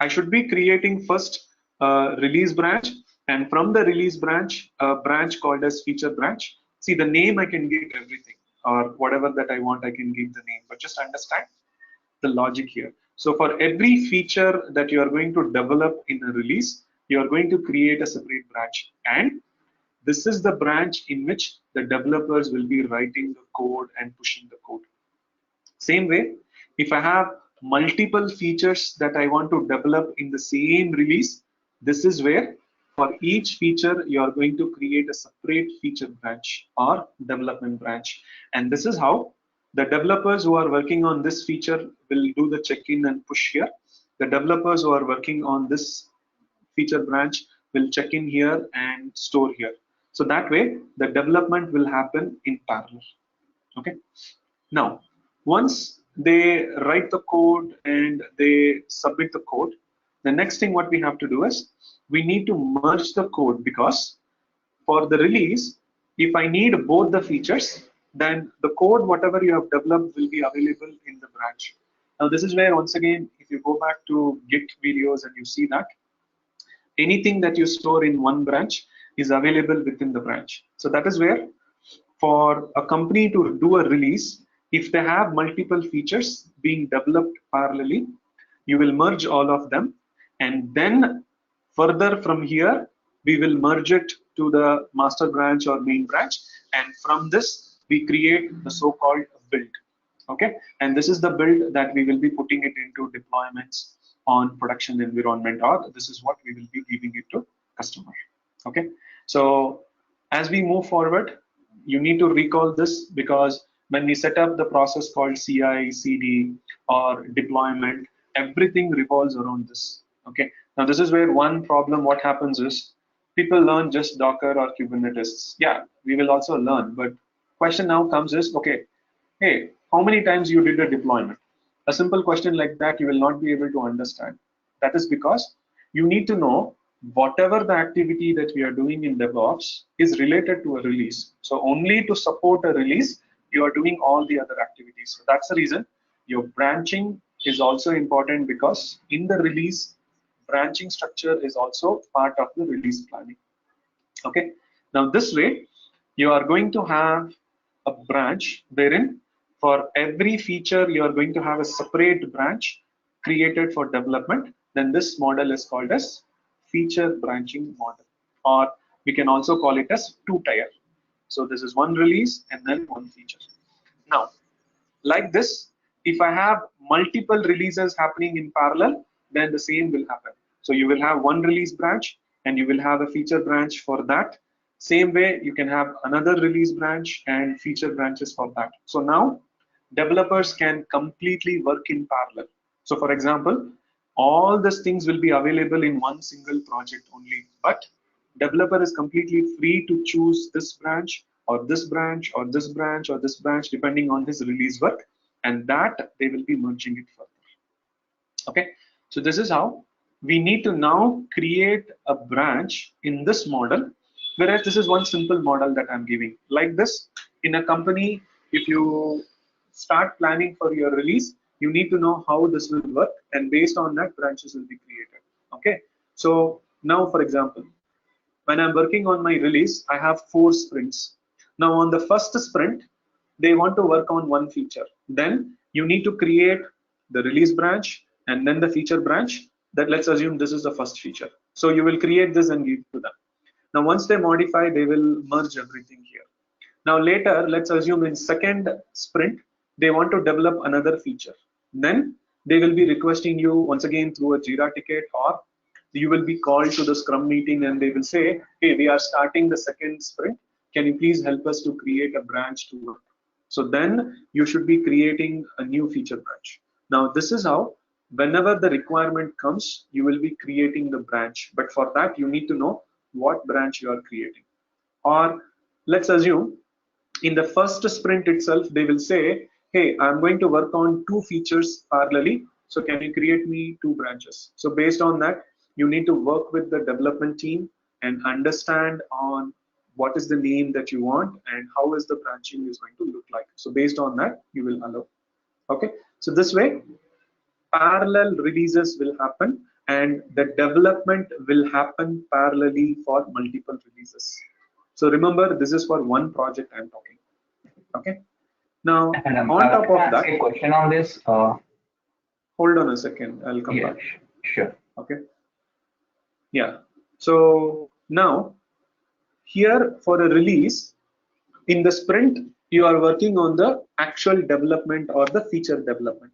I should be creating first a release branch, and from the release branch, a branch called as feature branch. See, the name I can give everything, or whatever that I want, I can give the name, but just understand the logic here. So for every feature that you are going to develop in a release, you are going to create a separate branch, and this is the branch in which the developers will be writing the code and pushing the code. Same way, if I have multiple features that I want to develop in the same release, this is where for each feature you are going to create a separate feature branch or development branch. And this is how the developers who are working on this feature will do the check-in and push here. The developers who are working on this feature branch will check in here and store here. So that way the development will happen in parallel. Okay. Now, once they write the code and they submit the code, the next thing what we have to do is we need to merge the code, because for the release, if I need both the features, then the code whatever you have developed will be available in the branch. Now this is where, once again, if you go back to Git videos and you see that anything that you store in one branch is available within the branch. So that is where for a company to do a release, If they have multiple features being developed parallelly, you will merge all of them, and then further from here, we will merge it to the master branch or main branch, and from this, we create the so-called build. Okay, and this is the build that we will be putting it into deployments on production environment, or this is what we will be giving it to customer. Okay, so as we move forward, you need to recall this, because when we set up the process called CI, CD, or deployment, everything revolves around this. Okay, now this is where one problem, what happens is, people learn just Docker or Kubernetes. Yeah, we will also learn, but question now comes is, okay, hey, how many times you did a deployment? A simple question like that, you will not be able to understand. That is because you need to know whatever the activity that we are doing in DevOps is related to a release. So only to support a release, you are doing all the other activities. So that's the reason your branching is also important, because in the release, branching structure is also part of the release planning. Okay, now this way you are going to have a branch wherein for every feature you are going to have a separate branch created for development. Then this model is called as feature branching model, or we can also call it as two-tier. So this is one release and then one feature. Now, like this, if I have multiple releases happening in parallel, then the same will happen. So you will have one release branch and you will have a feature branch for that. Same way, you can have another release branch and feature branches for that. So now developers can completely work in parallel. So for example, all these things will be available in one single project only, but developer is completely free to choose this branch or this branch or this branch or this branch depending on his release work, and that they will be merging it further. Okay, so this is how we need to now create a branch in this model, whereas this is one simple model that I'm giving. Like this, in a company, if you start planning for your release, you need to know how this will work, and based on that, branches will be created. Okay, so now for example, when I'm working on my release, I have 4 sprints. Now on the first sprint, they want to work on one feature. Then you need to create the release branch and then the feature branch. That, let's assume this is the first feature. So you will create this and give to them. Now once they modify, they will merge everything here. Now later, let's assume in second sprint, they want to develop another feature. Then they will be requesting you once again through a Jira ticket, or you will be called to the Scrum meeting and they will say, hey, we are starting the second sprint. Can you please help us to create a branch to work? So then you should be creating a new feature branch. Now this is how, whenever the requirement comes, you will be creating the branch. But for that, you need to know what branch you are creating. Or let's assume in the first sprint itself, they will say, hey, I'm going to work on 2 features parallelly. So can you create me 2 branches? So based on that, you need to work with the development team and understand on what is the name that you want and how is the branching is going to look like. So based on that, you will allow. Okay, so this way, parallel releases will happen and the development will happen parallelly for multiple releases. So remember, this is for one project I'm talking. Okay. Now, on top of that, a question on this. Hold on a second. I'll come back. Sure. Okay. Yeah. So now, here for a release, in the sprint, you are working on the actual development or the feature development.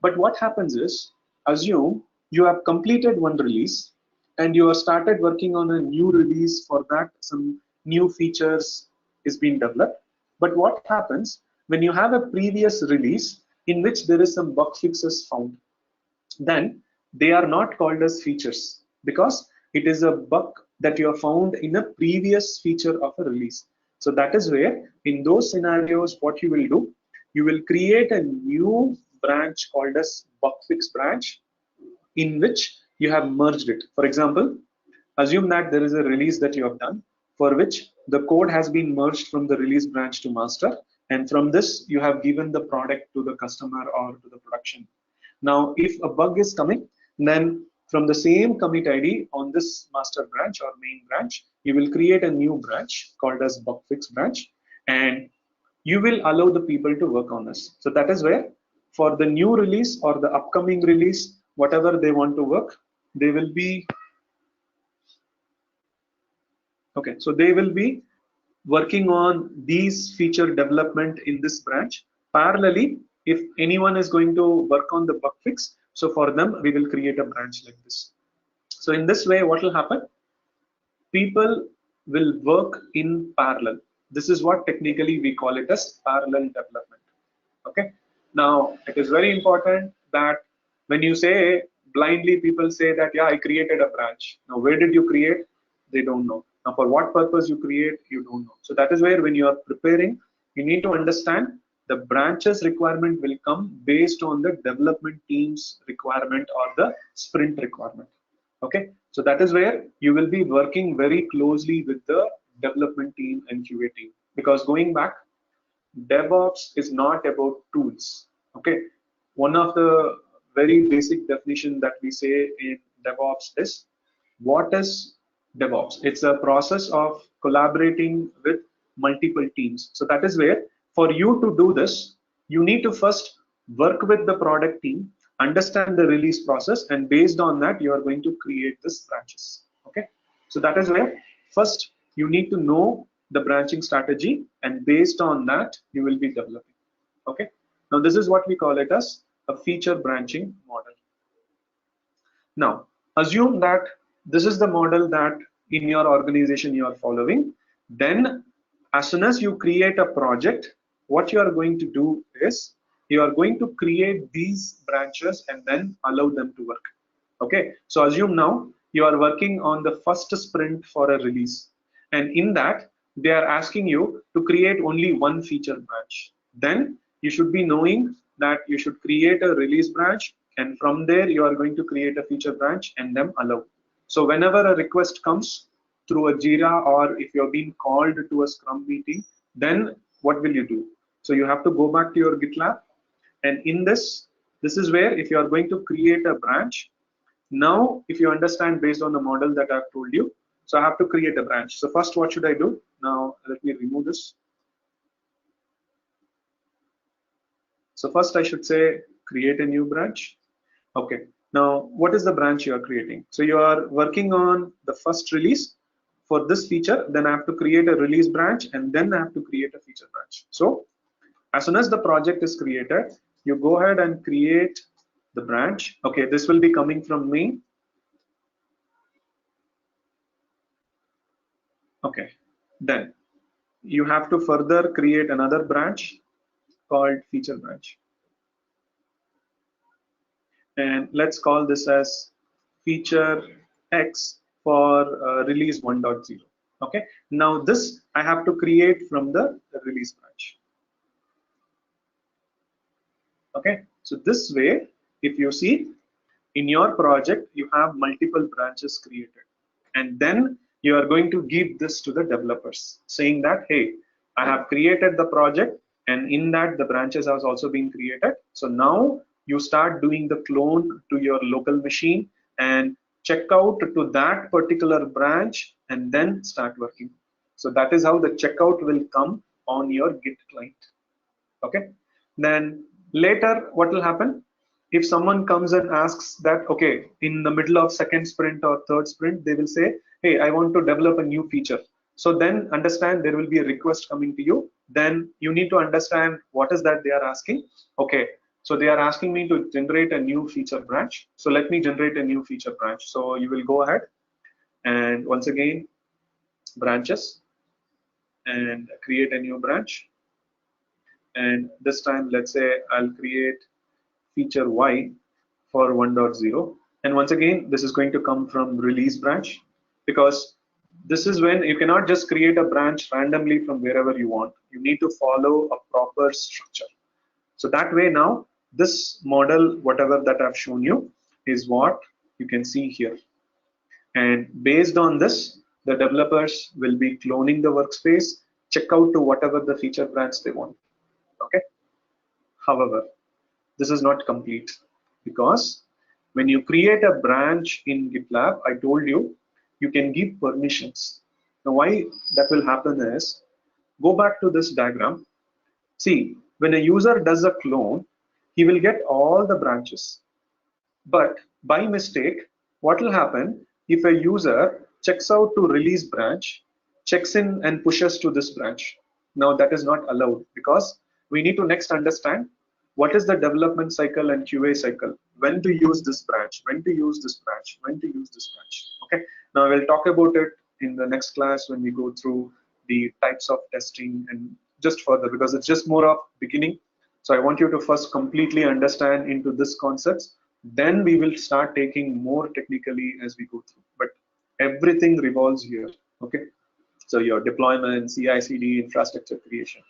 But what happens is, assume you have completed one release and you have started working on a new release. For that, some new features is being developed. But what happens when you have a previous release in which there is some bug fixes found? Then they are not called as features, because it is a bug that you have found in a previous feature of a release. So that is where, in those scenarios, what you will do, you will create a new branch called as bug fix branch, in which you have merged it. For example, assume that there is a release that you have done for which the code has been merged from the release branch to master, and from this you have given the product to the customer or to the production. Now if a bug is coming, then from the same commit ID on this master branch or main branch, you will create a new branch called as bug fix branch, and you will allow the people to work on this. So that is where for the new release or the upcoming release, whatever they want to work, they will be, okay, so they will be working on these feature development in this branch. Parallelly, if anyone is going to work on the bug fix, so for them, we will create a branch like this. So in this way, what will happen? People will work in parallel. This is what technically we call it as parallel development. Okay. Now, it is very important that when you say blindly, people say that, yeah, I created a branch. Now, where did you create? They don't know. Now, for what purpose you create, you don't know. So that is where when you are preparing, you need to understand the branches requirement will come based on the development team's requirement or the sprint requirement. Okay, so that is where you will be working very closely with the development team and QA team, because going back, DevOps is not about tools. Okay, one of the very basic definition that we say in DevOps is, what is DevOps? It's a process of collaborating with multiple teams. So that is where for you to do this, you need to first work with the product team, understand the release process, and based on that, you are going to create this branches. Okay, so that is where first you need to know the branching strategy, and based on that, you will be developing. Okay, now this is what we call it as a feature branching model. Now, assume that this is the model that in your organization you are following. Then, as soon as you create a project, what you are going to do is you are going to create these branches and then allow them to work. Okay, so assume now you are working on the first sprint for a release, and in that they are asking you to create only one feature branch. Then you should be knowing that you should create a release branch, and from there you are going to create a feature branch and then allow. So whenever a request comes through a Jira, or if you're being called to a Scrum meeting, then what will you do? So you have to go back to your GitLab, and in this is where if you are going to create a branch. Now, if you understand based on the model that I've told you, so I have to create a branch. So first, what should I do? Now, let me remove this. So first I should say create a new branch. Okay. Now, what is the branch you are creating? So you are working on the first release for this feature, then I have to create a release branch, and then I have to create a feature branch. So as soon as the project is created, you go ahead and create the branch. Okay, this will be coming from me. Okay, then you have to further create another branch called feature branch, and let's call this as feature X for release 1.0. Okay, now this I have to create from the release branch. Okay, so this way, if you see in your project, you have multiple branches created, and then you are going to give this to the developers saying that, hey, I have created the project, and in that the branches has also been created. So now you start doing the clone to your local machine and check out to that particular branch and then start working. So that is how the checkout will come on your Git client. Okay, then later what will happen? If someone comes and asks that, okay, in the middle of second sprint or third sprint, they will say, hey, I want to develop a new feature. So then understand there will be a request coming to you. Then you need to understand what is that they are asking. Okay, so they are asking me to generate a new feature branch. So let me generate a new feature branch. So you will go ahead and once again, branches, and create a new branch. And this time, let's say I'll create feature Y for 1.0. And once again, this is going to come from release branch, because this is when you cannot just create a branch randomly from wherever you want. You need to follow a proper structure. So that way now, this model, whatever that I've shown you, is what you can see here. And based on this, the developers will be cloning the workspace, check out to whatever the feature branch they want. Okay. However, this is not complete, because when you create a branch in GitLab, I told you, you can give permissions. Now, why that will happen is, go back to this diagram. See, when a user does a clone, he will get all the branches. But by mistake, what will happen if a user checks out to release branch, checks in and pushes to this branch? Now that is not allowed, because we need to next understand what is the development cycle and QA cycle, when to use this branch, when to use this branch, when to use this branch. Okay, now we'll talk about it in the next class when we go through the types of testing and just further, because it's just more of beginning. So I want you to first completely understand into this concepts, then we will start taking more technically as we go through, but everything revolves here. Okay, so your deployment, CI/CD, infrastructure creation.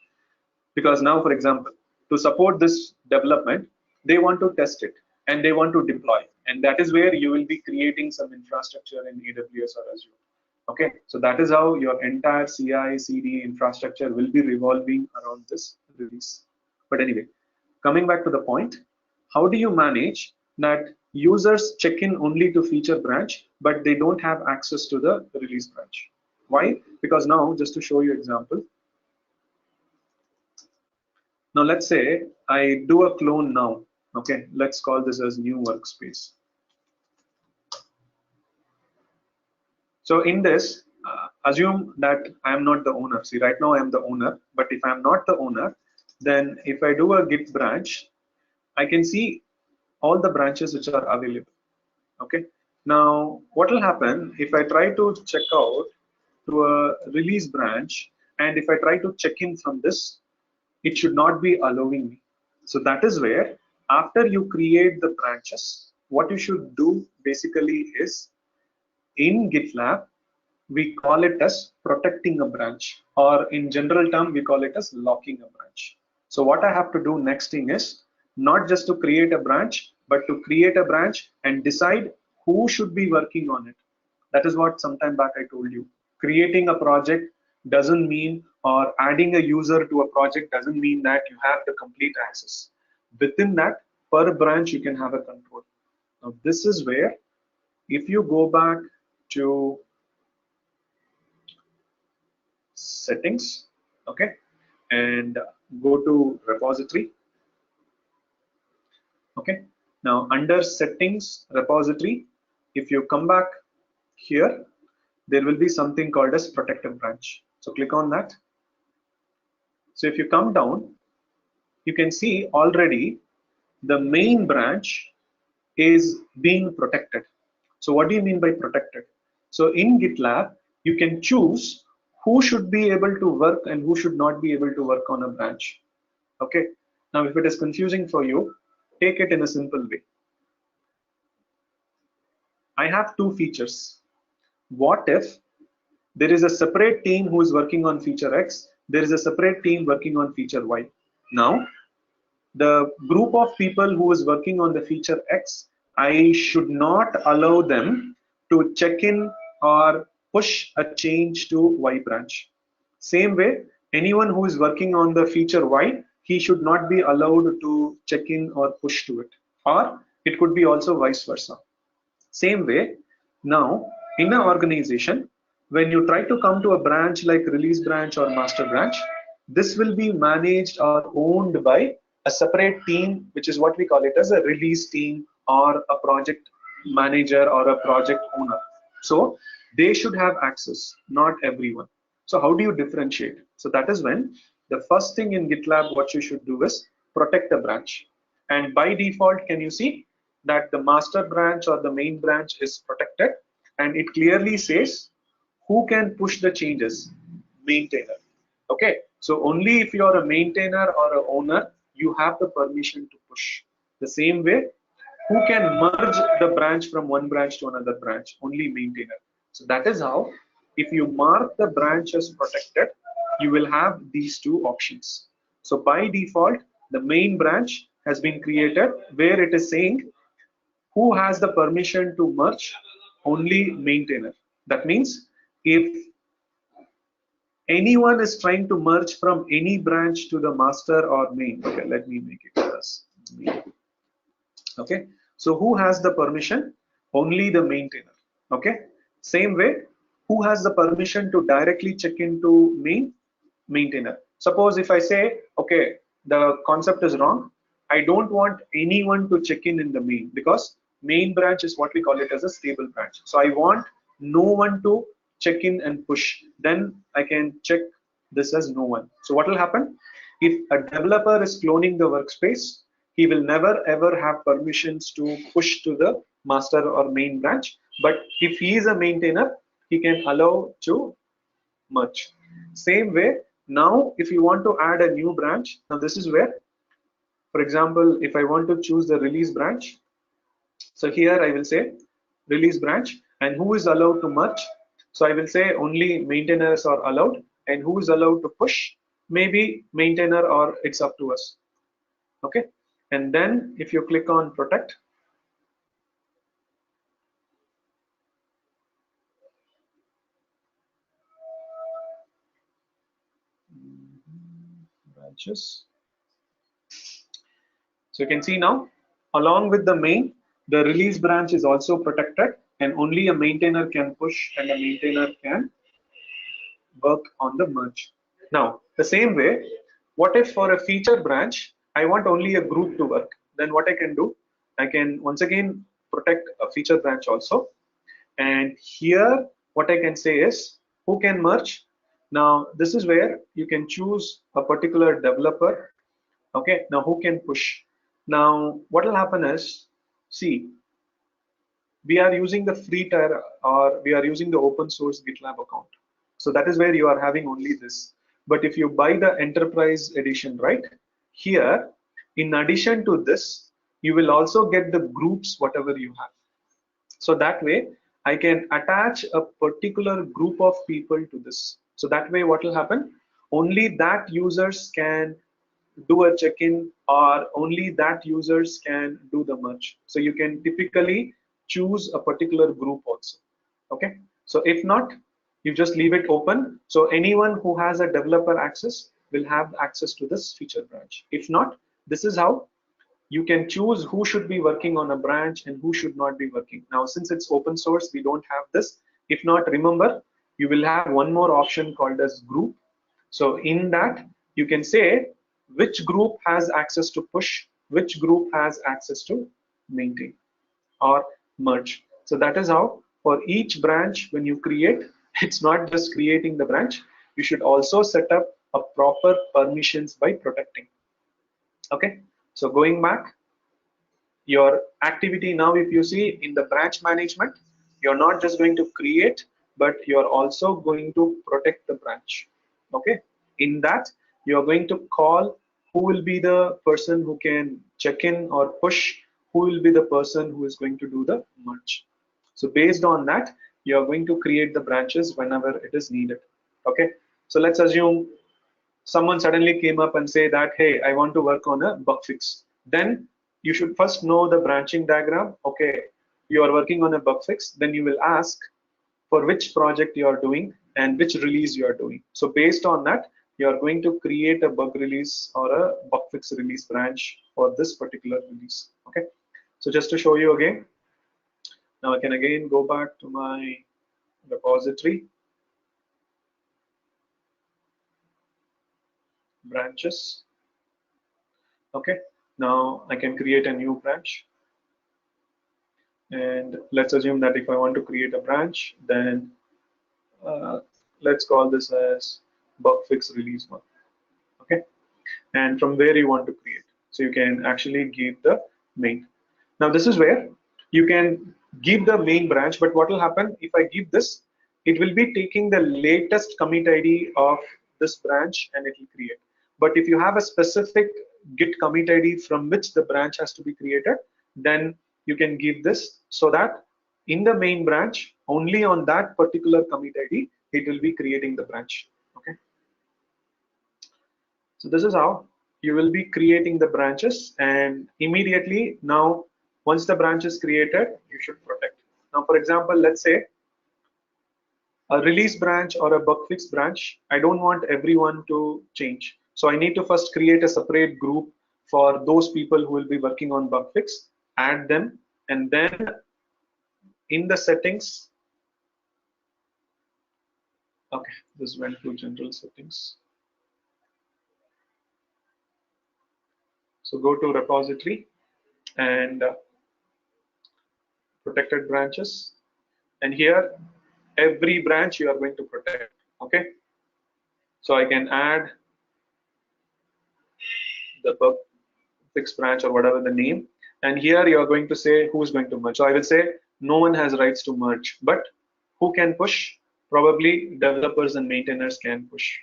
Because now, for example, to support this development, they want to test it and they want to deploy, and that is where you will be creating some infrastructure in AWS or Azure. Okay, so that is how your entire CI/CD infrastructure will be revolving around this release. But anyway, coming back to the point, how do you manage that users check in only to feature branch, but they don't have access to the release branch? Why? Because now, just to show you example, now let's say I do a clone now. Okay, let's call this as new workspace. So in this, assume that I am not the owner. See, right now I am the owner, but if I am not the owner, then if I do a git branch, I can see all the branches which are available. Okay, now what will happen if I try to check out to a release branch, and if I try to check in from this, it should not be allowing me. So that is where, after you create the branches, what you should do basically is, in GitLab, we call it as protecting a branch, or in general term, we call it as locking a branch. So what I have to do next thing is not just to create a branch, but to create a branch and decide who should be working on it. That is what sometime back I told you. Creating a project doesn't mean, or adding a user to a project doesn't mean that you have the complete access. Within that, per branch, you can have a control. Now, this is where, if you go back to settings, okay, and go to repository. Okay, now under settings repository, if you come back here, there will be something called as protective branch. So click on that. So if you come down, you can see already the main branch is being protected. So what do you mean by protected? So in GitLab, you can choose who should be able to work and who should not be able to work on a branch. Okay, now if it is confusing for you, take it in a simple way. I have two features. What if there is a separate team who is working on feature X, there is a separate team working on feature Y? Now, the group of people who is working on the feature X, I should not allow them to check in or push a change to Y branch. Same way, anyone who is working on the feature Y, he should not be allowed to check in or push to it. Or it could be also vice versa. Same way, now in an organization, when you try to come to a branch like release branch or master branch, this will be managed or owned by a separate team, which is what we call it as a release team or a project manager or a project owner. So they should have access, not everyone. So how do you differentiate? So that is when the first thing in GitLab, what you should do is protect a branch. And by default, can you see that the master branch or the main branch is protected, and it clearly says who can push the changes? Maintainer. Okay, so only if you are a maintainer or a owner, you have the permission to push. The same way, who can merge the branch from one branch to another branch? Only maintainer. So that is how, if you mark the branch as protected, you will have these two options. So by default, the main branch has been created where it is saying who has the permission to merge? Only maintainer. That means if anyone is trying to merge from any branch to the master or main, okay, let me make it as main. Okay, so who has the permission? Only the maintainer. Okay, same way, who has the permission to directly check into main? Maintainer. Suppose if I say, okay, the concept is wrong, I don't want anyone to check in the main, because main branch is what we call it as a stable branch. So I want no one to check in and push. Then I can check this as no one. So what will happen? If a developer is cloning the workspace, he will never ever have permissions to push to the master or main branch. But if he is a maintainer, he can allow to merge. Same way, now if you want to add a new branch, now this is where, for example, if I want to choose the release branch, so here I will say release branch, and who is allowed to merge. So I will say only maintainers are allowed, and who is allowed to push, maybe maintainer, or it's up to us. Okay, and then if you click on protect, branches. So you can see now, along with the main, the release branch is also protected, and only a maintainer can push and a maintainer can work on the merge. Now, the same way, what if for a feature branch, I want only a group to work? Then what I can do, I can once again protect a feature branch also. And here, what I can say is, who can merge? Now, this is where you can choose a particular developer. Okay, now who can push? Now, what will happen is, see, we are using the free tier, or we are using the open source GitLab account. So that is where you are having only this. But if you buy the enterprise edition, right, here, in addition to this, you will also get the groups, whatever you have. So that way, I can attach a particular group of people to this. So that way, what will happen? Only that users can do a check-in, or only that users can do the merge. So you can typically choose a particular group also. Okay, so if not, you just leave it open, so anyone who has a developer access will have access to this feature branch. If not, this is how you can choose who should be working on a branch and who should not be working. Now, since it's open source, we don't have this. If not, remember, you will have one more option called as group. So in that, you can say which group has access to push, which group has access to maintain or merge. So that is how for each branch, when you create, it's not just creating the branch, you should also set up a proper permissions by protecting. Okay, so going back, your activity now, if you see in the branch management, you're not just going to create, but you're also going to protect the branch. Okay, in that, you're going to call who will be the person who can check in or push, who will be the person who is going to do the merge. So based on that, you're going to create the branches whenever it is needed. Okay, so let's assume someone suddenly came up and say that, hey, I want to work on a bug fix. Then you should first know the branching diagram. Okay, you are working on a bug fix, then you will ask for which project you are doing and which release you are doing. So based on that, you are going to create a bug release or a bug fix release branch for this particular release. Okay, so just to show you again, now I can again go back to my repository, branches. Okay, now I can create a new branch. And let's assume that if I want to create a branch, then let's call this as bug fix release 1. Okay, and from where you want to create, so you can actually give the main. Now this is where you can give the main branch, but what will happen if I give this? It will be taking the latest commit ID of this branch and it will create. But if you have a specific git commit ID from which the branch has to be created, then you can give this, so that in the main branch, only on that particular commit ID, it will be creating the branch. Okay, so this is how you will be creating the branches, and immediately now, once the branch is created, you should protect. Now, for example, let's say a release branch or a bug fix branch, I don't want everyone to change. So I need to first create a separate group for those people who will be working on bug fix, add them, and then in the settings, okay, this went to general settings. So go to repository and protected branches, and here every branch you are going to protect. Okay, so I can add the fixed branch or whatever the name, and here you are going to say who's going to merge. So I will say no one has rights to merge, but who can push? Probably developers and maintainers can push,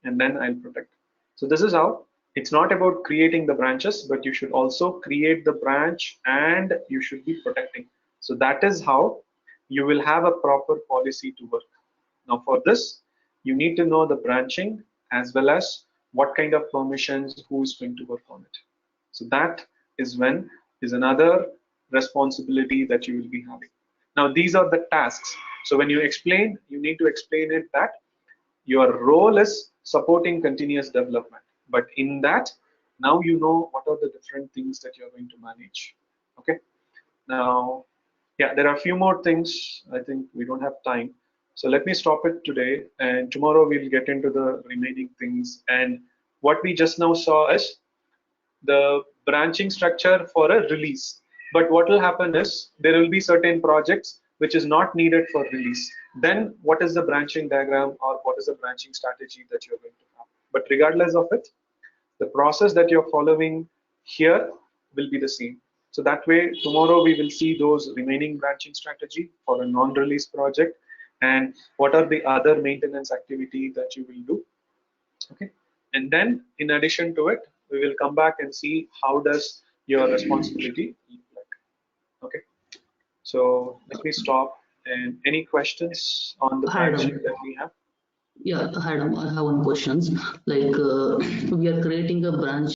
and then I'll protect. So this is how. It's not about creating the branches, but you should also create the branch and you should be protecting. So that is how you will have a proper policy to work. Now for this, you need to know the branching as well as what kind of permissions, who's going to work on it. So that is another responsibility that you will be having. Now these are the tasks. So when you explain, you need to explain it that your role is supporting continuous development, but in that, now you know what are the different things that you're going to manage. Okay, now yeah, there are a few more things. I think we don't have time, so let me stop it today, and tomorrow we'll get into the remaining things. And what we just now saw is the branching structure for a release. But what will happen is there will be certain projects which is not needed for release. Then what is the branching diagram or what is the branching strategy that you're going to have? But regardless of it, the process that you're following here will be the same. So that way, tomorrow we will see those remaining branching strategy for a non-release project and what are the other maintenance activity that you will do. Okay, and then in addition to it, we will come back and see how does your responsibility look like. Okay, so let me stop. And any questions on the Hi, branching Adam. that we have? Yeah, Adam, I have one question. Like we are creating a branch